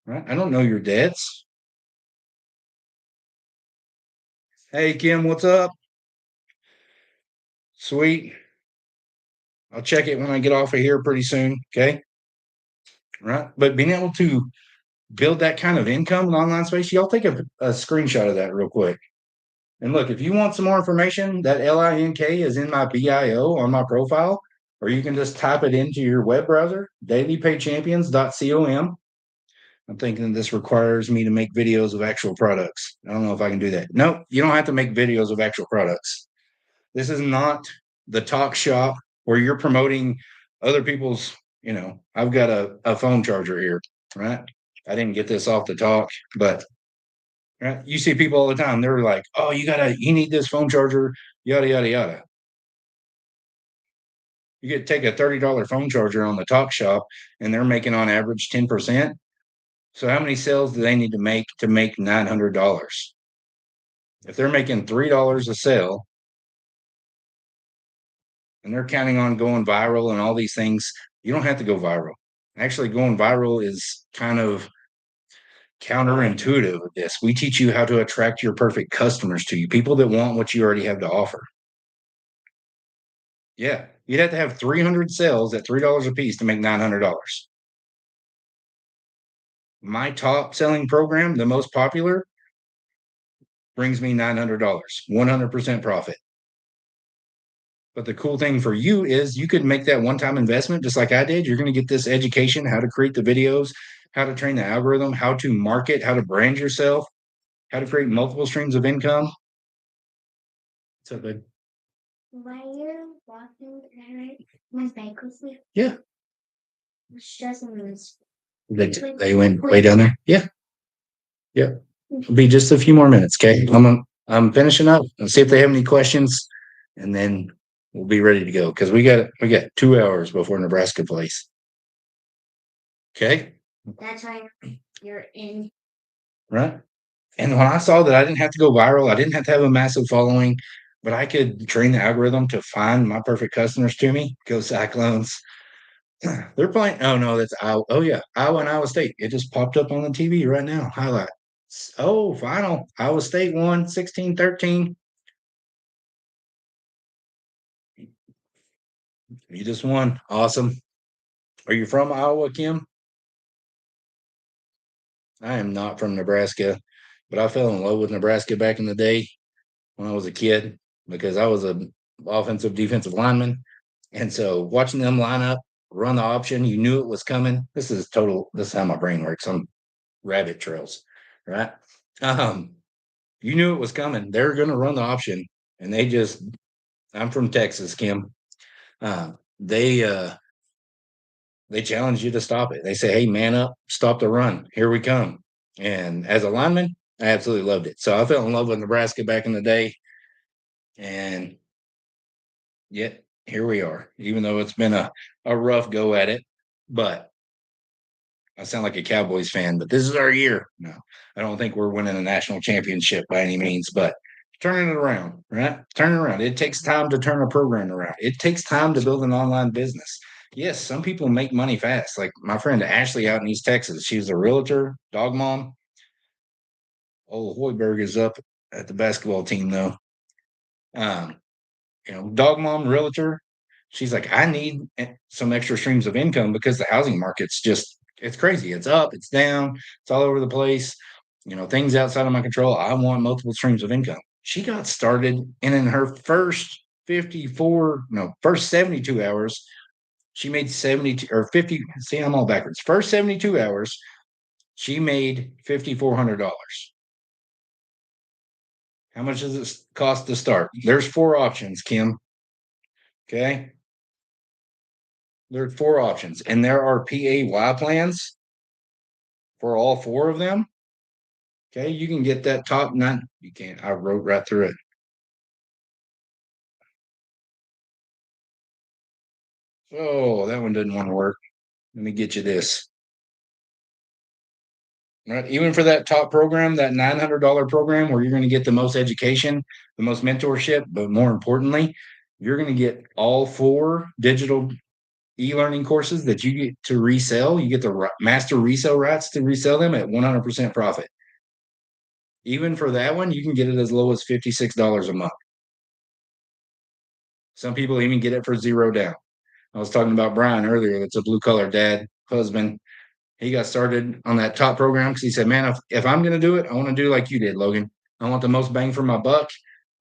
right? I don't know your debts. Hey, Kim, what's up? Sweet. I'll check it when I get off of here pretty soon. Okay. Right. But being able to build that kind of income in online space, y'all take a screenshot of that real quick. And look, if you want some more information, that LINK is in my BIO on my profile, or you can just type it into your web browser, dailypaychampions.com. I'm thinking this requires me to make videos of actual products. I don't know if I can do that. No, you don't have to make videos of actual products. This is not the talk shop where you're promoting other people's, I've got a phone charger here, right? I didn't get this off the talk, but right, you see people all the time. They're like, oh, you need this phone charger, yada, yada, yada. You could take a $30 phone charger on the talk shop and they're making on average 10%. So how many sales do they need to make $900? If they're making $3 a sale, and they're counting on going viral and all these things, you don't have to go viral. Actually, going viral is kind of counterintuitive with this. We teach you how to attract your perfect customers to you, people that want what you already have to offer. Yeah, you'd have to have 300 sales at $3 a piece to make $900. My top selling program, the most popular, brings me $900, 100% profit. But the cool thing for you is you could make that one-time investment just like I did. You're going to get this education, how to create the videos, how to train the algorithm, how to market, how to brand yourself, how to create multiple streams of income. What's up, babe? While you're walking, can I ride my bike with you? Yeah. She doesn't really. They went way down there. Yeah. Yeah. It'll be just a few more minutes. Okay. I'm finishing up and see if they have any questions, and then we'll be ready to go because we got 2 hours before Nebraska plays. Okay. That's why you're in. Right. And when I saw that I didn't have to go viral, I didn't have to have a massive following, but I could train the algorithm to find my perfect customers to me. Go Cyclones. They're playing. Oh no, that's Iowa. Oh yeah, Iowa and Iowa State. It just popped up on the TV right now. Highlight. Oh, final. Iowa State won 16-13. You just won. Awesome. Are you from Iowa, Kim? I am not from Nebraska, but I fell in love with Nebraska back in the day when I was a kid because I was a offensive defensive lineman. And so watching them line up, run the option, you knew it was coming. This is how my brain works. I'm rabbit trails, right? Um, you knew it was coming. They're gonna run the option. And I'm from Texas, Kim. Uh, they they challenge you to stop it. They say, "Hey, man up, stop the run. Here we come." And as a lineman, I absolutely loved it. So I fell in love with Nebraska back in the day, and yet here we are. Even though it's been a rough go at it, but I sound like a Cowboys fan. But this is our year. No, I don't think we're winning a national championship by any means, but turning it around, right? Turning it around. It takes time to turn a program around. It takes time to build an online business. Yes, some people make money fast. Like my friend Ashley out in East Texas, she's a realtor, dog mom. Oh, Hoiberg is up at the basketball team though. Um, dog mom, realtor. She's like, I need some extra streams of income because the housing market's it's crazy. It's up, it's down, it's all over the place. Things outside of my control. I want multiple streams of income. She got started, and in her first 72 hours, she made 72 or 50. See, I'm all backwards. First 72 hours, she made $5,400. How much does it cost to start? There's four options, Kim. Okay. There are four options, and there are PAY plans for all four of them. Okay. You can get that top nine. You can't. I wrote right through it. Oh, that one didn't want to work. Let me get you this. Right. Even for that top program, that $900 program where you're going to get the most education, the most mentorship, but more importantly, you're going to get all four digital e-learning courses that you get to resell. You get the master resale rights to resell them at 100% profit. Even for that one, you can get it as low as $56 a month. Some people even get it for zero down. I was talking about Brian earlier. That's a blue collar dad, husband. He got started on that top program because he said, man, if I'm going to do it, I want to do like you did, Logan. I want the most bang for my buck.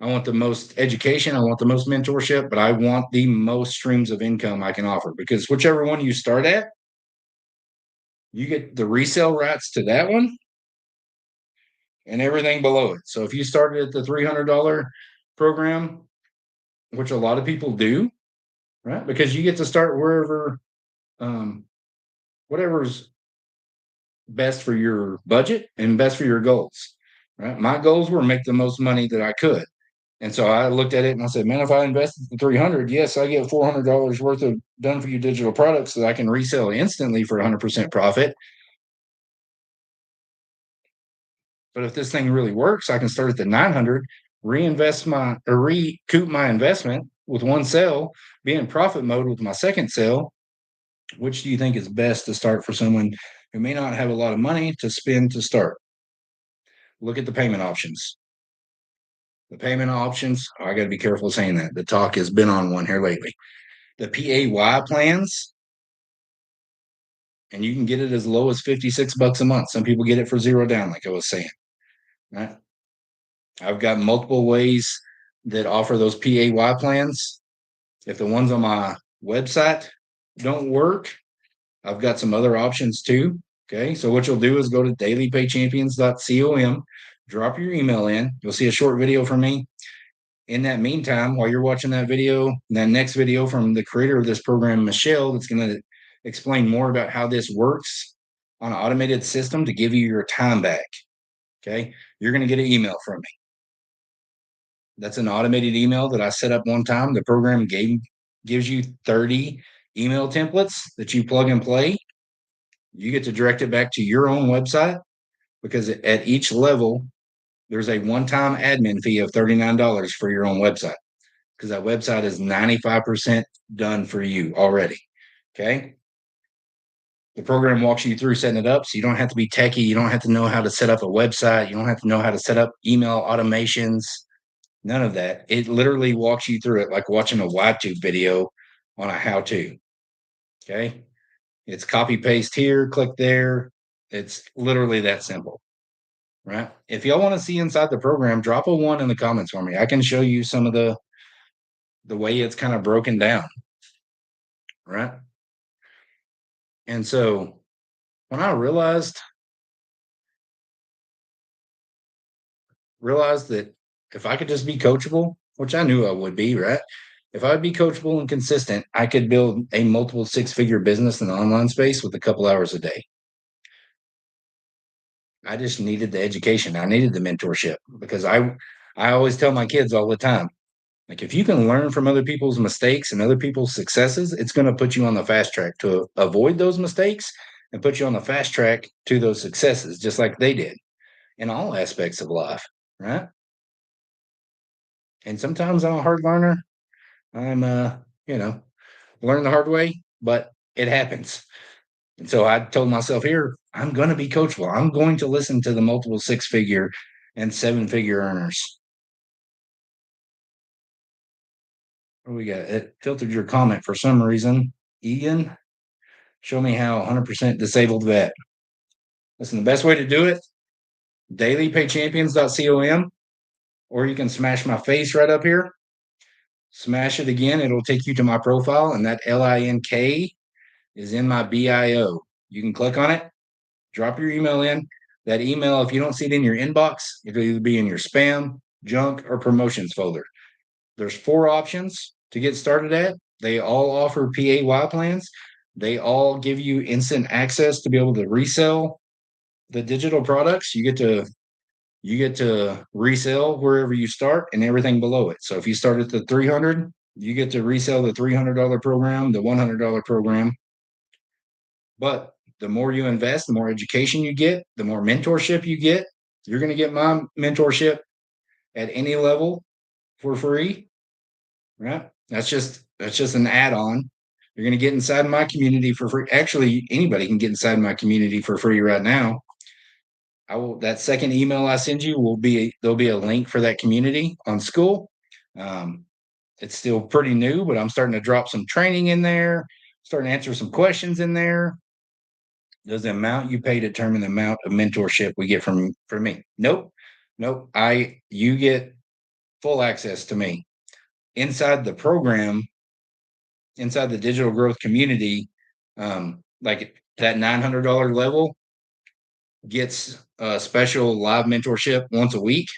I want the most education. I want the most mentorship, but I want the most streams of income I can offer because whichever one you start at, you get the resale rights to that one and everything below it. So if you started at the $300 program, which a lot of people do, right? Because you get to start wherever, whatever's best for your budget and best for your goals, right? My goals were make the most money that I could. And so I looked at it and I said, man, if I invested the 300, yes, I get $400 worth of done for you digital products that I can resell instantly for 100% profit. But if this thing really works, I can start at the 900, recoup my investment with one sale, be in profit mode with my second sale. Which do you think is best to start for someone who may not have a lot of money to spend to start? Look at the payment options. The payment options, I got to be careful saying that. The talk has been on one here lately. The PAY plans, and you can get it as low as $56 a month. Some people get it for zero down, like I was saying. Right? I've got multiple ways that offer those PAY plans. If the ones on my website don't work, I've got some other options too. Okay. So what you'll do is go to dailypaychampions.com, drop your email in. You'll see a short video from me. In that meantime, while you're watching that video, that next video from the creator of this program, Michelle, that's going to explain more about how this works on an automated system to give you your time back. Okay. You're going to get an email from me. That's an automated email that I set up one time. The program gives you 30 email templates that you plug and play. You get to direct it back to your own website because at each level, there's a one-time admin fee of $39 for your own website because that website is 95% done for you already. Okay. The program walks you through setting it up. So you don't have to be techie. You don't have to know how to set up a website. You don't have to know how to set up email automations. None of that. It literally walks you through it like watching a YTube video on a how-to. Okay. It's copy paste here, click there. It's literally that simple. Right. If y'all want to see inside the program, drop a 1 in the comments for me. I can show you some of the way it's kind of broken down. Right. And so when I realized that if I could just be coachable, which I knew I would be, right? If I'd be coachable and consistent, I could build a multiple 6-figure business in the online space with a couple hours a day. I just needed the education. I needed the mentorship because I always tell my kids all the time, like if you can learn from other people's mistakes and other people's successes, it's going to put you on the fast track to avoid those mistakes and put you on the fast track to those successes, just like they did in all aspects of life, right? And sometimes I'm a hard learner. I'm learn the hard way, but it happens. And so I told myself here, I'm going to be coachable. I'm going to listen to the multiple 6-figure and 7-figure earners. What do we got? It filtered your comment for some reason. Ian, show me how 100% disabled vet. Listen, the best way to do it, dailypaychampions.com, or you can smash my face right up here. Smash it again. It'll take you to my profile, and that LINK is in my bio. You can click on it, drop your email in. That email, if you don't see it in your inbox, it'll either be in your spam, junk, or promotions folder. There's 4 options to get started at. They all offer PAY plans. They all give you instant access to be able to resell the digital products. You get to resell wherever you start and everything below it. So if you start at the 300, you get to resell the $300 program, the $100 program. But the more you invest, the more education you get, the more mentorship you get. You're going to get my mentorship at any level for free, right? That's just an add-on. You're going to get inside my community for free. Actually, anybody can get inside my community for free right now. That second email I send you there'll be a link for that community on Skool. It's still pretty new, but I'm starting to drop some training in there, starting to answer some questions in there. Does the amount you pay determine the amount of mentorship we get from me? Nope. You get full access to me inside the program, inside the digital growth community. Like that $900 level gets a special live mentorship once a week,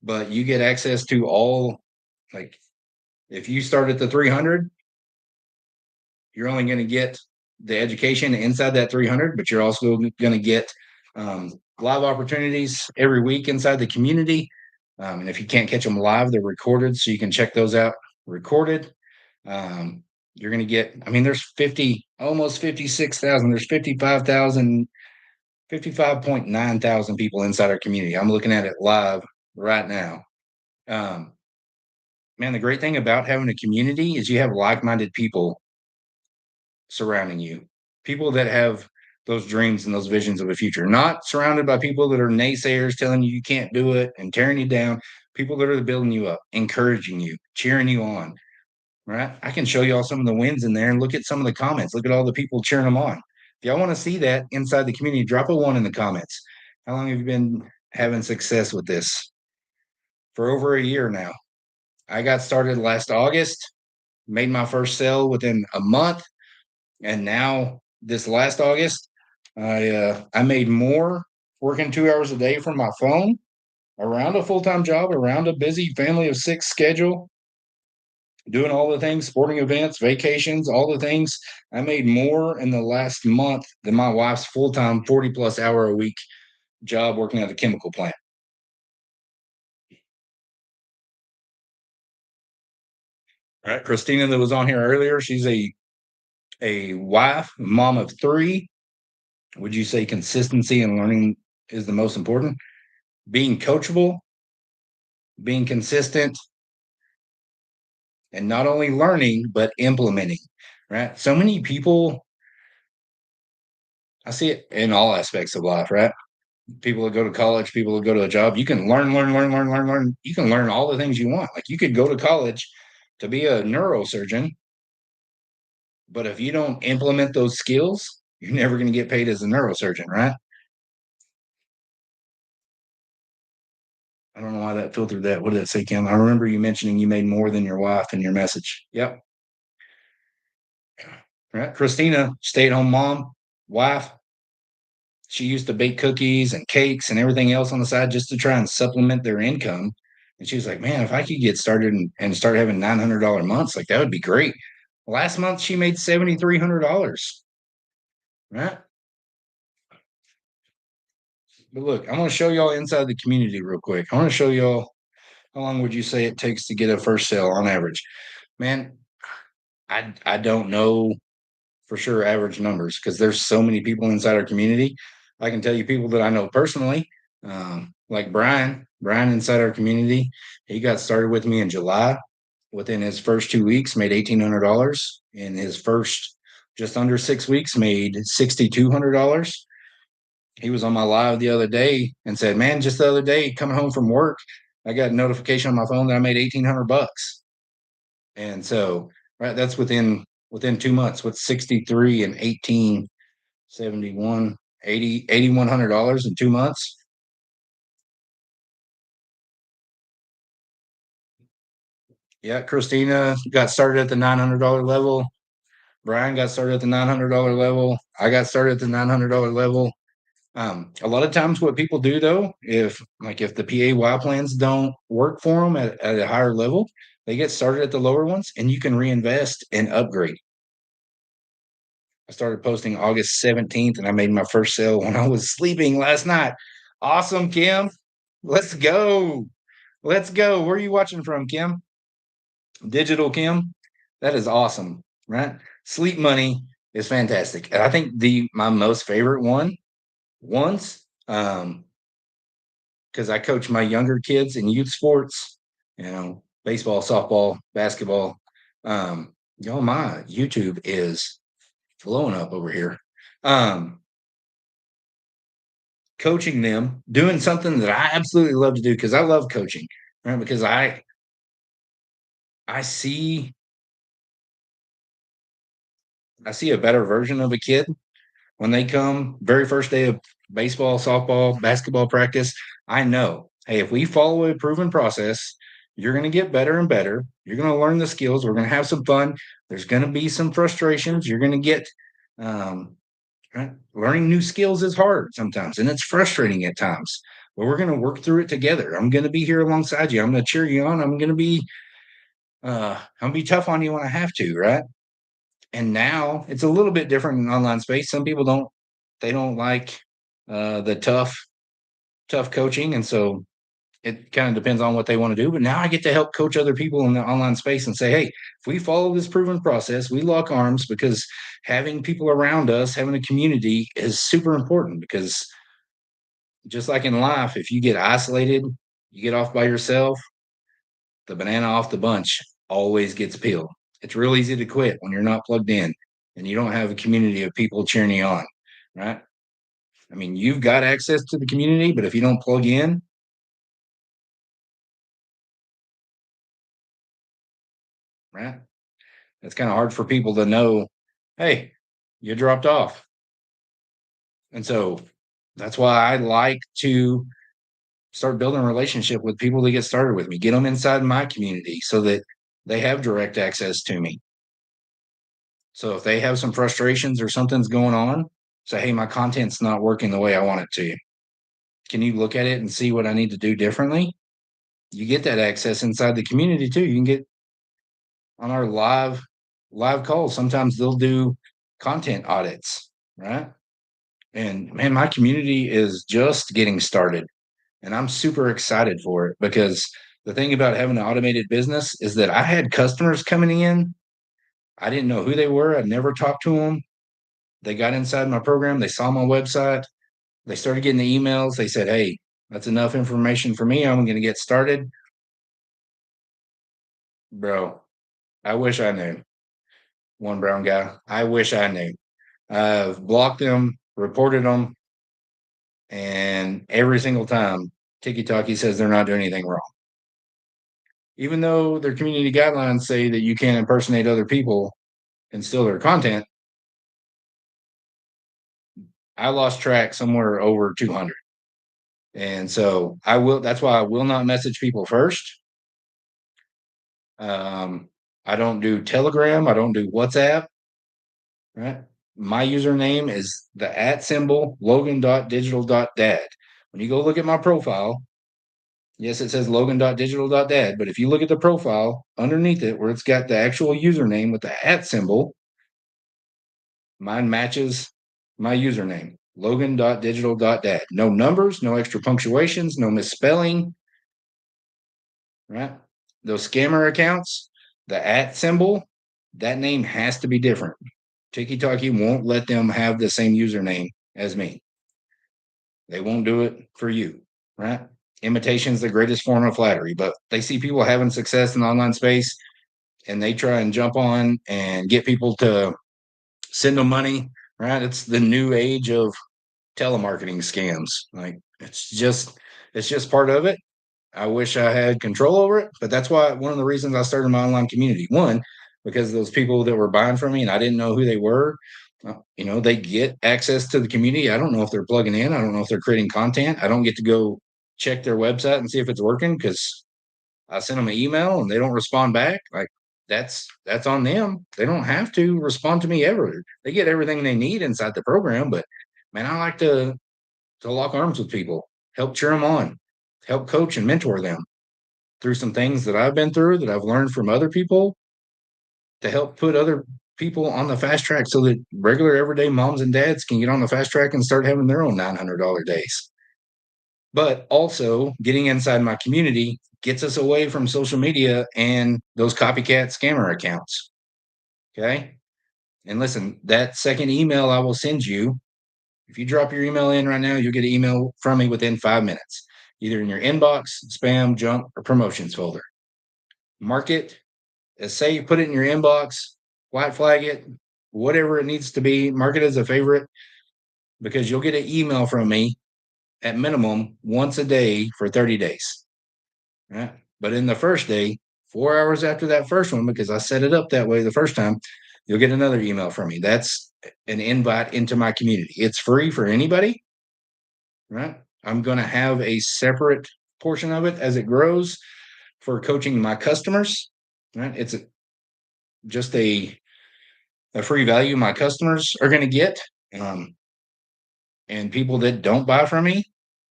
but you get access to all, like if you start at the 300, you're only going to get the education inside that 300, but you're also going to get live opportunities every week inside the community. And if you can't catch them live, they're recorded, so you can check those out recorded. You're going to get, there's almost 56,000. There's 55.9 thousand people inside our community. I'm looking at it live right now. Man, the great thing about having a community is you have like-minded people surrounding you, people that have those dreams and those visions of a future, not surrounded by people that are naysayers telling you can't do it and tearing you down, people that are building you up, encouraging you, cheering you on, right? I can show you all some of the wins in there and look at some of the comments. Look at all the people cheering them on. If y'all want to see that inside the community, drop a 1 in the comments. How long have you been having success with this? For over a year now. I got started last August, made my first sale within a month. And now this last August, I made more working 2 hours a day from my phone, around a full-time job, around a busy family of 6 schedule, doing all the things, sporting events, vacations, all the things. I made more in the last month than my wife's full-time 40+ hour a week job working at a chemical plant. All right, Christina that was on here earlier, she's a wife, mom of 3. Would you say consistency and learning is the most important? Being coachable, being consistent, and not only learning, but implementing, right? So many people, I see it in all aspects of life, right? People that go to college, people that go to a job, you can learn. You can learn all the things you want. Like you could go to college to be a neurosurgeon, But if you don't implement those skills, you're never going to get paid as a neurosurgeon, right? I don't know why that filtered that. What did it say, Kim? I remember you mentioning you made more than your wife in your message. Yep. Right. Christina, stay at home mom, wife. She used to bake cookies and cakes and everything else on the side just to try and supplement their income. And she was like, man, if I could get started and start having $900 months, like that would be great. Last month, she made $7,300. Right. But look, I'm going to show y'all inside the community real quick. I want to show y'all how long would you say it takes to get a first sale on average? Man, I don't know for sure average numbers because there's so many people inside our community. I can tell you people that I know personally, like Brian. Brian inside our community, he got started with me in July. Within his first 2 weeks, made $1,800. In his first just under 6 weeks, made $6,200. He was on my live the other day and said, "Man, just the other day coming home from work, I got a notification on my phone that I made $1,800." And so, right, that's within 2 months with 63 and 18, 71, 80, $8,100 in 2 months. Yeah, Christina got started at the $900 level. Brian got started at the $900 level. I got started at the $900 level. A lot of times, what people do though, if the PAY plans don't work for them at a higher level, they get started at the lower ones, and you can reinvest and upgrade. I started posting August 17th, and I made my first sale when I was sleeping last night. Awesome, Kim. Let's go. Let's go. Where are you watching from, Kim? Digital Kim. That is awesome, right? Sleep Money is fantastic. And I think my most favorite ones, because I coach my younger kids in youth sports, baseball, softball, basketball. Y'all, my YouTube is blowing up over here. Coaching them, doing something that I absolutely love to do because I love coaching, right? Because I see I see a better version of a kid when they come very first day of baseball, softball, basketball practice. I know, hey, if we follow a proven process, you're going to get better and better. You're going to learn the skills. We're going to have some fun. There's going to be some frustrations. You're going to get right? Learning new skills is hard sometimes, and it's frustrating at times. But we're going to work through it together. I'm going to be here alongside you. I'm going to cheer you on. I'm going to be tough on you when I have to, right? And now it's a little bit different in online space. Some people don't like the tough coaching, and so it kind of depends on what they want to do. But now I get to help coach other people in the online space and say, hey, if we follow this proven process, we lock arms, because having people around us, having a community is super important. Because just like in life, if you get isolated, you get off by yourself, the banana off the bunch always gets peeled. It's real easy to quit when you're not plugged in and you don't have a community of people cheering you on, right? I mean, you've got access to the community, but if you don't plug in, right, it's kind of hard for people to know, hey, you dropped off. And so that's why I like to start building a relationship with people that get started with me, get them inside my community so that they have direct access to me. So if they have some frustrations or something's going on, say, hey, my content's not working the way I want it to. Can you look at it and see what I need to do differently? You get that access inside the community too. You can get on our live calls. Sometimes they'll do content audits, right? And man, my community is just getting started, and I'm super excited for it, because the thing about having an automated business is that I had customers coming in. I didn't know who they were. I'd never talked to them. They got inside my program. They saw my website. They started getting the emails. They said, hey, that's enough information for me. I'm going to get started. Bro, I wish I knew. One brown guy. I wish I knew. I've blocked them, reported them, and every single time, Tiki Talkie says they're not doing anything wrong. Even though their community guidelines say that you can't impersonate other people, and steal their content, I lost track somewhere over 200. And so that's why I will not message people first. I don't do Telegram. I don't do WhatsApp. Right. My username is the @ Logan.digital.dad. When you go look at my profile, yes, it says Logan.digital.dad, but if you look at the profile underneath it where it's got the actual username with the @ mine matches my username, Logan.digital.dad. No numbers, no extra punctuations, no misspelling. Right? Those scammer accounts, the @ that name has to be different. TikTok won't let them have the same username as me. They won't do it for you, right? Imitation is the greatest form of flattery, but they see people having success in the online space and they try and jump on and get people to send them money, right? It's the new age of telemarketing scams. Like it's just part of it. I wish I had control over it, but that's why one of the reasons I started my online community. One, because those people that were buying from me and I didn't know who they were, they get access to the community. I don't know if they're plugging in. I don't know if they're creating content. I don't get to go check their website and see if it's working because I sent them an email and they don't respond back. Like that's on them. They don't have to respond to me ever. They get everything they need inside the program, but man, I like to lock arms with people, help cheer them on, help coach and mentor them through some things that I've been through that I've learned from other people to help put other people on the fast track so that regular everyday moms and dads can get on the fast track and start having their own $900 days. But also getting inside my community gets us away from social media and those copycat scammer accounts. Okay. And listen, that second email I will send you, if you drop your email in right now, you'll get an email from me within 5 minutes, either in your inbox, spam, junk, or promotions folder. Mark it, say you put it in your inbox, white flag it, whatever it needs to be, mark it as a favorite, because you'll get an email from me at minimum once a day for 30 days. Right? But in the first day, 4 hours after that first one, because I set it up that way the first time, you'll get another email from me. That's an invite into my community. It's free for anybody. Right? I'm going to have a separate portion of it as it grows for coaching my customers. Right? It's just a free value my customers are going to get. And people that don't buy from me,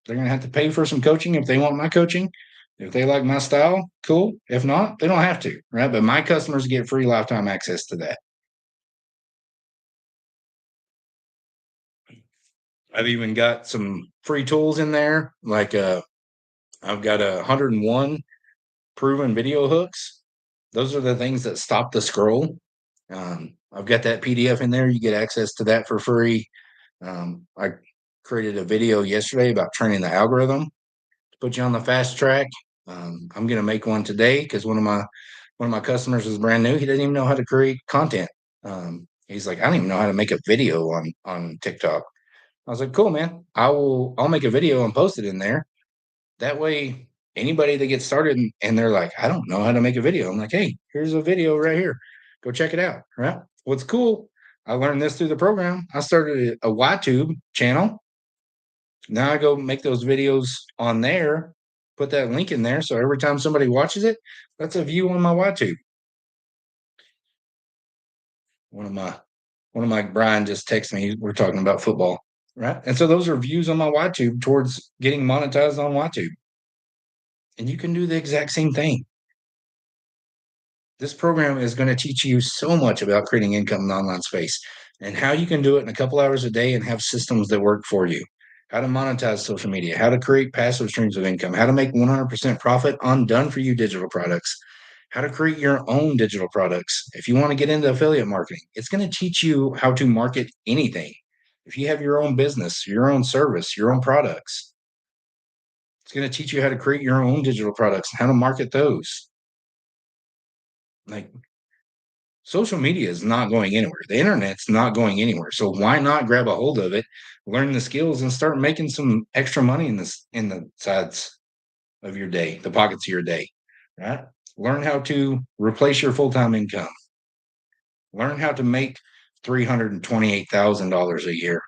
they're going to have to pay for some coaching if they want my coaching. If they like my style, cool. If not, they don't have to, right? But my customers get free lifetime access to that. I've even got some free tools in there. Like I've got 101 proven video hooks. Those are the things that stop the scroll. I've got that PDF in there. You get access to that for free. I created a video yesterday about training the algorithm to put you on the fast track. I'm going to make one today because one of my customers is brand new. He doesn't even know how to create content. He's like, I don't even know how to make a video on TikTok. I was like, cool, man. I'll make a video and post it in there. That way, anybody that gets started and they're like, I don't know how to make a video. I'm like, hey, here's a video right here. Go check it out. Right. What's cool? I learned this through the program. I started a YTube channel. Now I go make those videos on there, put that link in there. So every time somebody watches it, that's a view on my YTube. One of my Brian just texted me. We're talking about football. Right. And so those are views on my YTube towards getting monetized on YTube. And you can do the exact same thing. This program is going to teach you so much about creating income in the online space and how you can do it in a couple hours a day and have systems that work for you. How to monetize social media, how to create passive streams of income, how to make 100% profit on done for you digital products, how to create your own digital products. If you want to get into affiliate marketing, it's going to teach you how to market anything. If you have your own business, your own service, your own products, it's going to teach you how to create your own digital products and how to market those. Like social media is not going anywhere. The internet's not going anywhere. So why not grab a hold of it, learn the skills, and start making some extra money in the sides of your day, the pockets of your day, right? Learn how to replace your full-time income. Learn how to make $328,000 a year.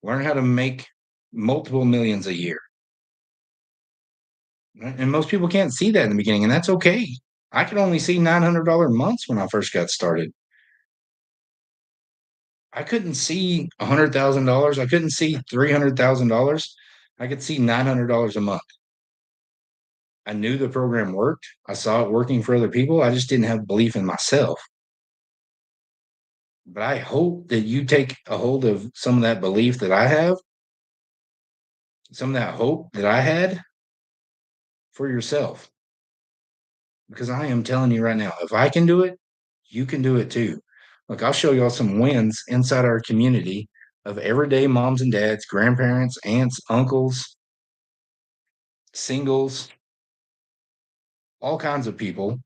Learn how to make multiple millions a year. Right? And most people can't see that in the beginning, and that's okay. I could only see $900 months when I first got started. I couldn't see $100,000. I couldn't see $300,000. I could see $900 a month. I knew the program worked. I saw it working for other people. I just didn't have belief in myself. But I hope that you take a hold of some of that belief that I have, some of that hope that I had for yourself. Because I am telling you right now, if I can do it, you can do it too. Look, I'll show y'all some wins inside our community of everyday moms and dads, grandparents, aunts, uncles, singles, all kinds of people,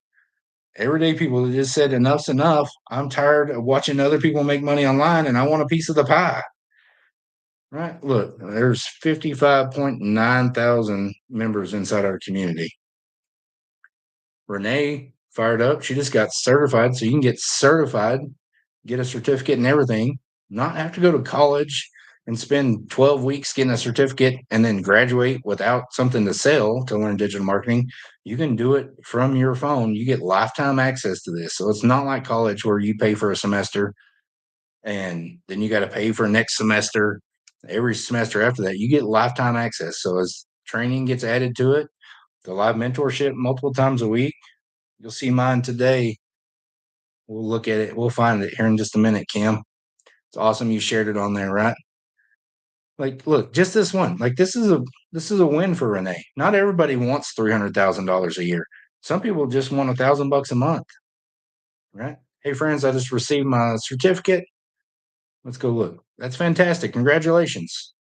everyday people that just said, enough's enough. I'm tired of watching other people make money online and I want a piece of the pie. Right? Look, there's 55.9 thousand members inside our community. Renee fired up. She just got certified. So you can get certified, get a certificate and everything, not have to go to college and spend 12 weeks getting a certificate and then graduate without something to sell to learn digital marketing. You can do it from your phone. You get lifetime access to this. So it's not like college where you pay for a semester and then you got to pay for next semester. Every semester after that, you get lifetime access. So as training gets added to it, the live mentorship multiple times a week, you'll see mine today. We'll look at it. We'll find it here in just a minute, Kim. It's awesome you shared it on there, right? Like, look, just this one. Like, this is a win for Renee. Not everybody wants $300,000 a year. Some people just want $1,000 a month, right? Hey, friends, I just received my certificate. Let's go look. That's fantastic. Congratulations.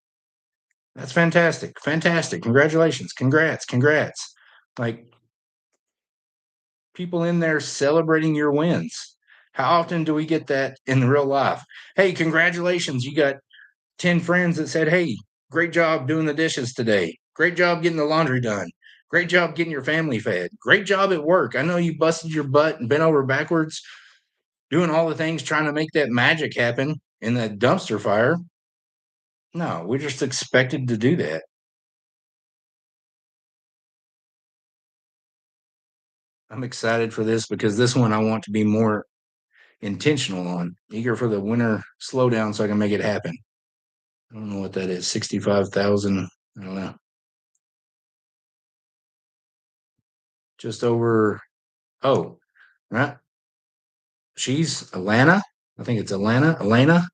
That's fantastic. Fantastic. Congratulations. Congrats. Congrats. Like, people in there celebrating your wins. How often do we get that in real life? Hey, congratulations. You got 10 friends that said, hey, great job doing the dishes today. Great job getting the laundry done. Great job getting your family fed. Great job at work. I know you busted your butt and bent over backwards doing all the things trying to make that magic happen in that dumpster fire. No, we're just expected to do that. I'm excited for this because this one I want to be more intentional on. Eager for the winter slowdown so I can make it happen. I don't know what that is. 65,000. I don't know. Just over. Oh, right. She's Alana. I think it's Alana. Elena.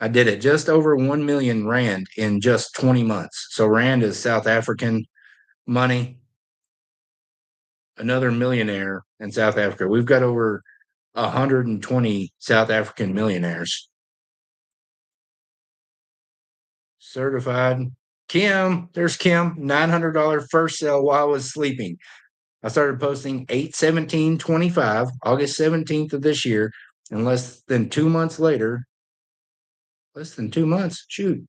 I did it just over 1 million Rand in just 20 months. So Rand is South African money. Another millionaire in South Africa. We've got over 120 South African millionaires. Certified. Kim, there's Kim, $900 first sale while I was sleeping. I started posting 8/17/25, August 17th of this year, and less than 2 months later, less than 2 months, shoot,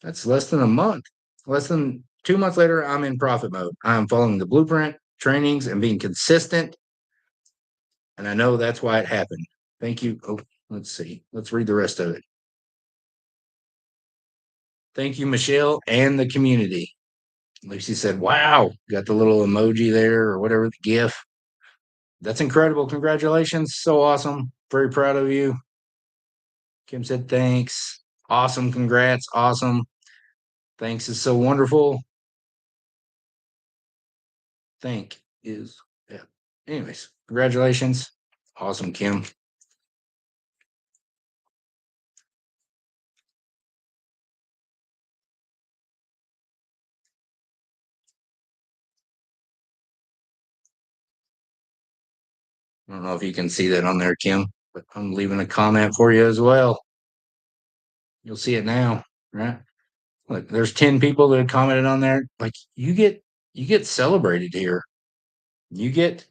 that's less than a month. Less than 2 months later, I'm in profit mode. I'm following the blueprint, trainings, and being consistent. And I know that's why it happened. Thank you. Oh, let's see. Let's read the rest of it. Thank you, Michelle, and the community. Lucy said, wow, got the little emoji there or whatever, the GIF. That's incredible. Congratulations. So awesome. Very proud of you. Kim said, thanks. Awesome. Congrats. Awesome. Thanks is so wonderful. Thank is, yeah. Anyways, congratulations. Awesome, Kim. I don't know if you can see that on there, Kim, but I'm leaving a comment for you as well. You'll see it now, right? Look, there's 10 people that have commented on there. Like you get celebrated here. You get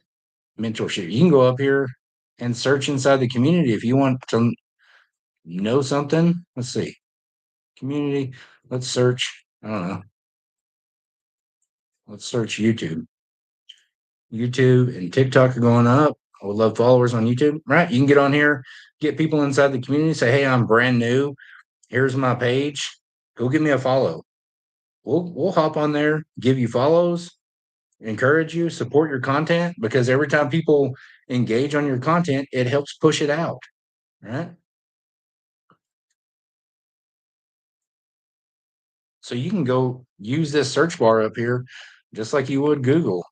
mentorship. You can go up here and search inside the community if you want to know something. Let's see. Community. Let's search. I don't know. Let's search YouTube. YouTube and TikTok are going up. I would love followers on YouTube, right? You can get on here get people inside the community, say, hey, I'm brand new. Here's my page. Go give me a follow. We'll hop on there, give you follows, encourage you, support your content, because every time people engage on your content, it helps push it out. Right. So you can go use this search bar up here, just like you would Google.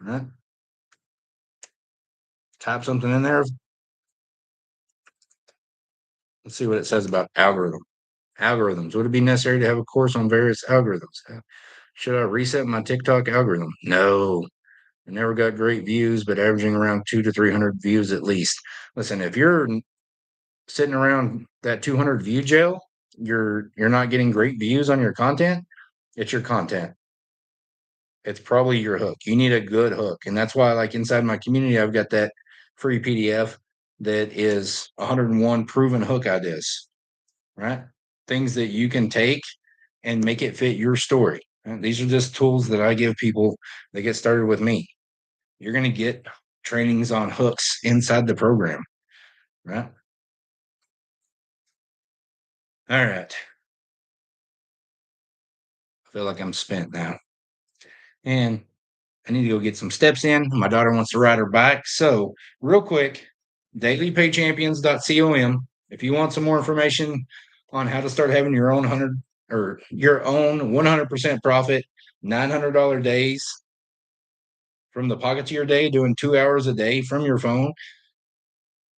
Right. Type something in there. Let's see what it says about algorithms. Would it be necessary to have a course on various algorithms? Should I reset my TikTok algorithm? No. I never got great views, but averaging around 200 to 300 views at least. Listen, if you're sitting around that 200 view jail, you're not getting great views on your content. It's your content. It's probably your hook. You need a good hook. And that's why, like, inside my community, I've got that free PDF that is 101 proven hook ideas, right? Things that you can take and make it fit your story. And these are just tools that I give people that get started with me. You're going to get trainings on hooks inside the program, right? All right. I feel like I'm spent now. And I need to go get some steps in. My daughter wants to ride her bike. So, real quick, dailypaychampions.com. If you want some more information on how to start having your own 100% profit, $900 days from the pocket to your day, doing 2 hours a day from your phone,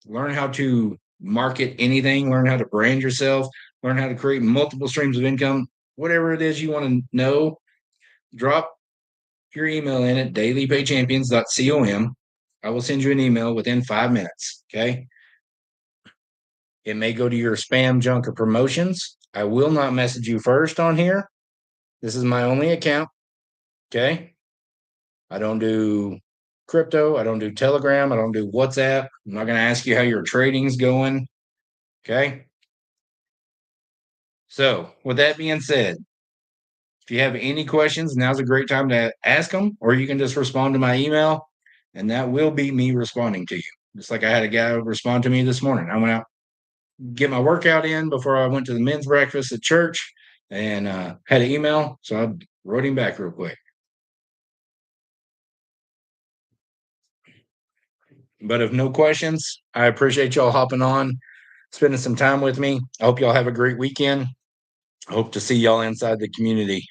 learn how to market anything, learn how to brand yourself, learn how to create multiple streams of income, whatever it is you want to know, drop your email in at dailypaychampions.com. I will send you an email within 5 minutes. Okay. It may go to your spam, junk, or promotions. I will not message you first on here. This is my only account. Okay. I don't do crypto. I don't do Telegram. I don't do WhatsApp. I'm not going to ask you how your trading's going. Okay. So, with that being said, if you have any questions, now's a great time to ask them, or you can just respond to my email, and that will be me responding to you. Just like I had a guy respond to me this morning. I went out, get my workout in before I went to the men's breakfast at church, and had an email, so I wrote him back real quick. But if no questions, I appreciate y'all hopping on, spending some time with me. I hope y'all have a great weekend. I hope to see y'all inside the community.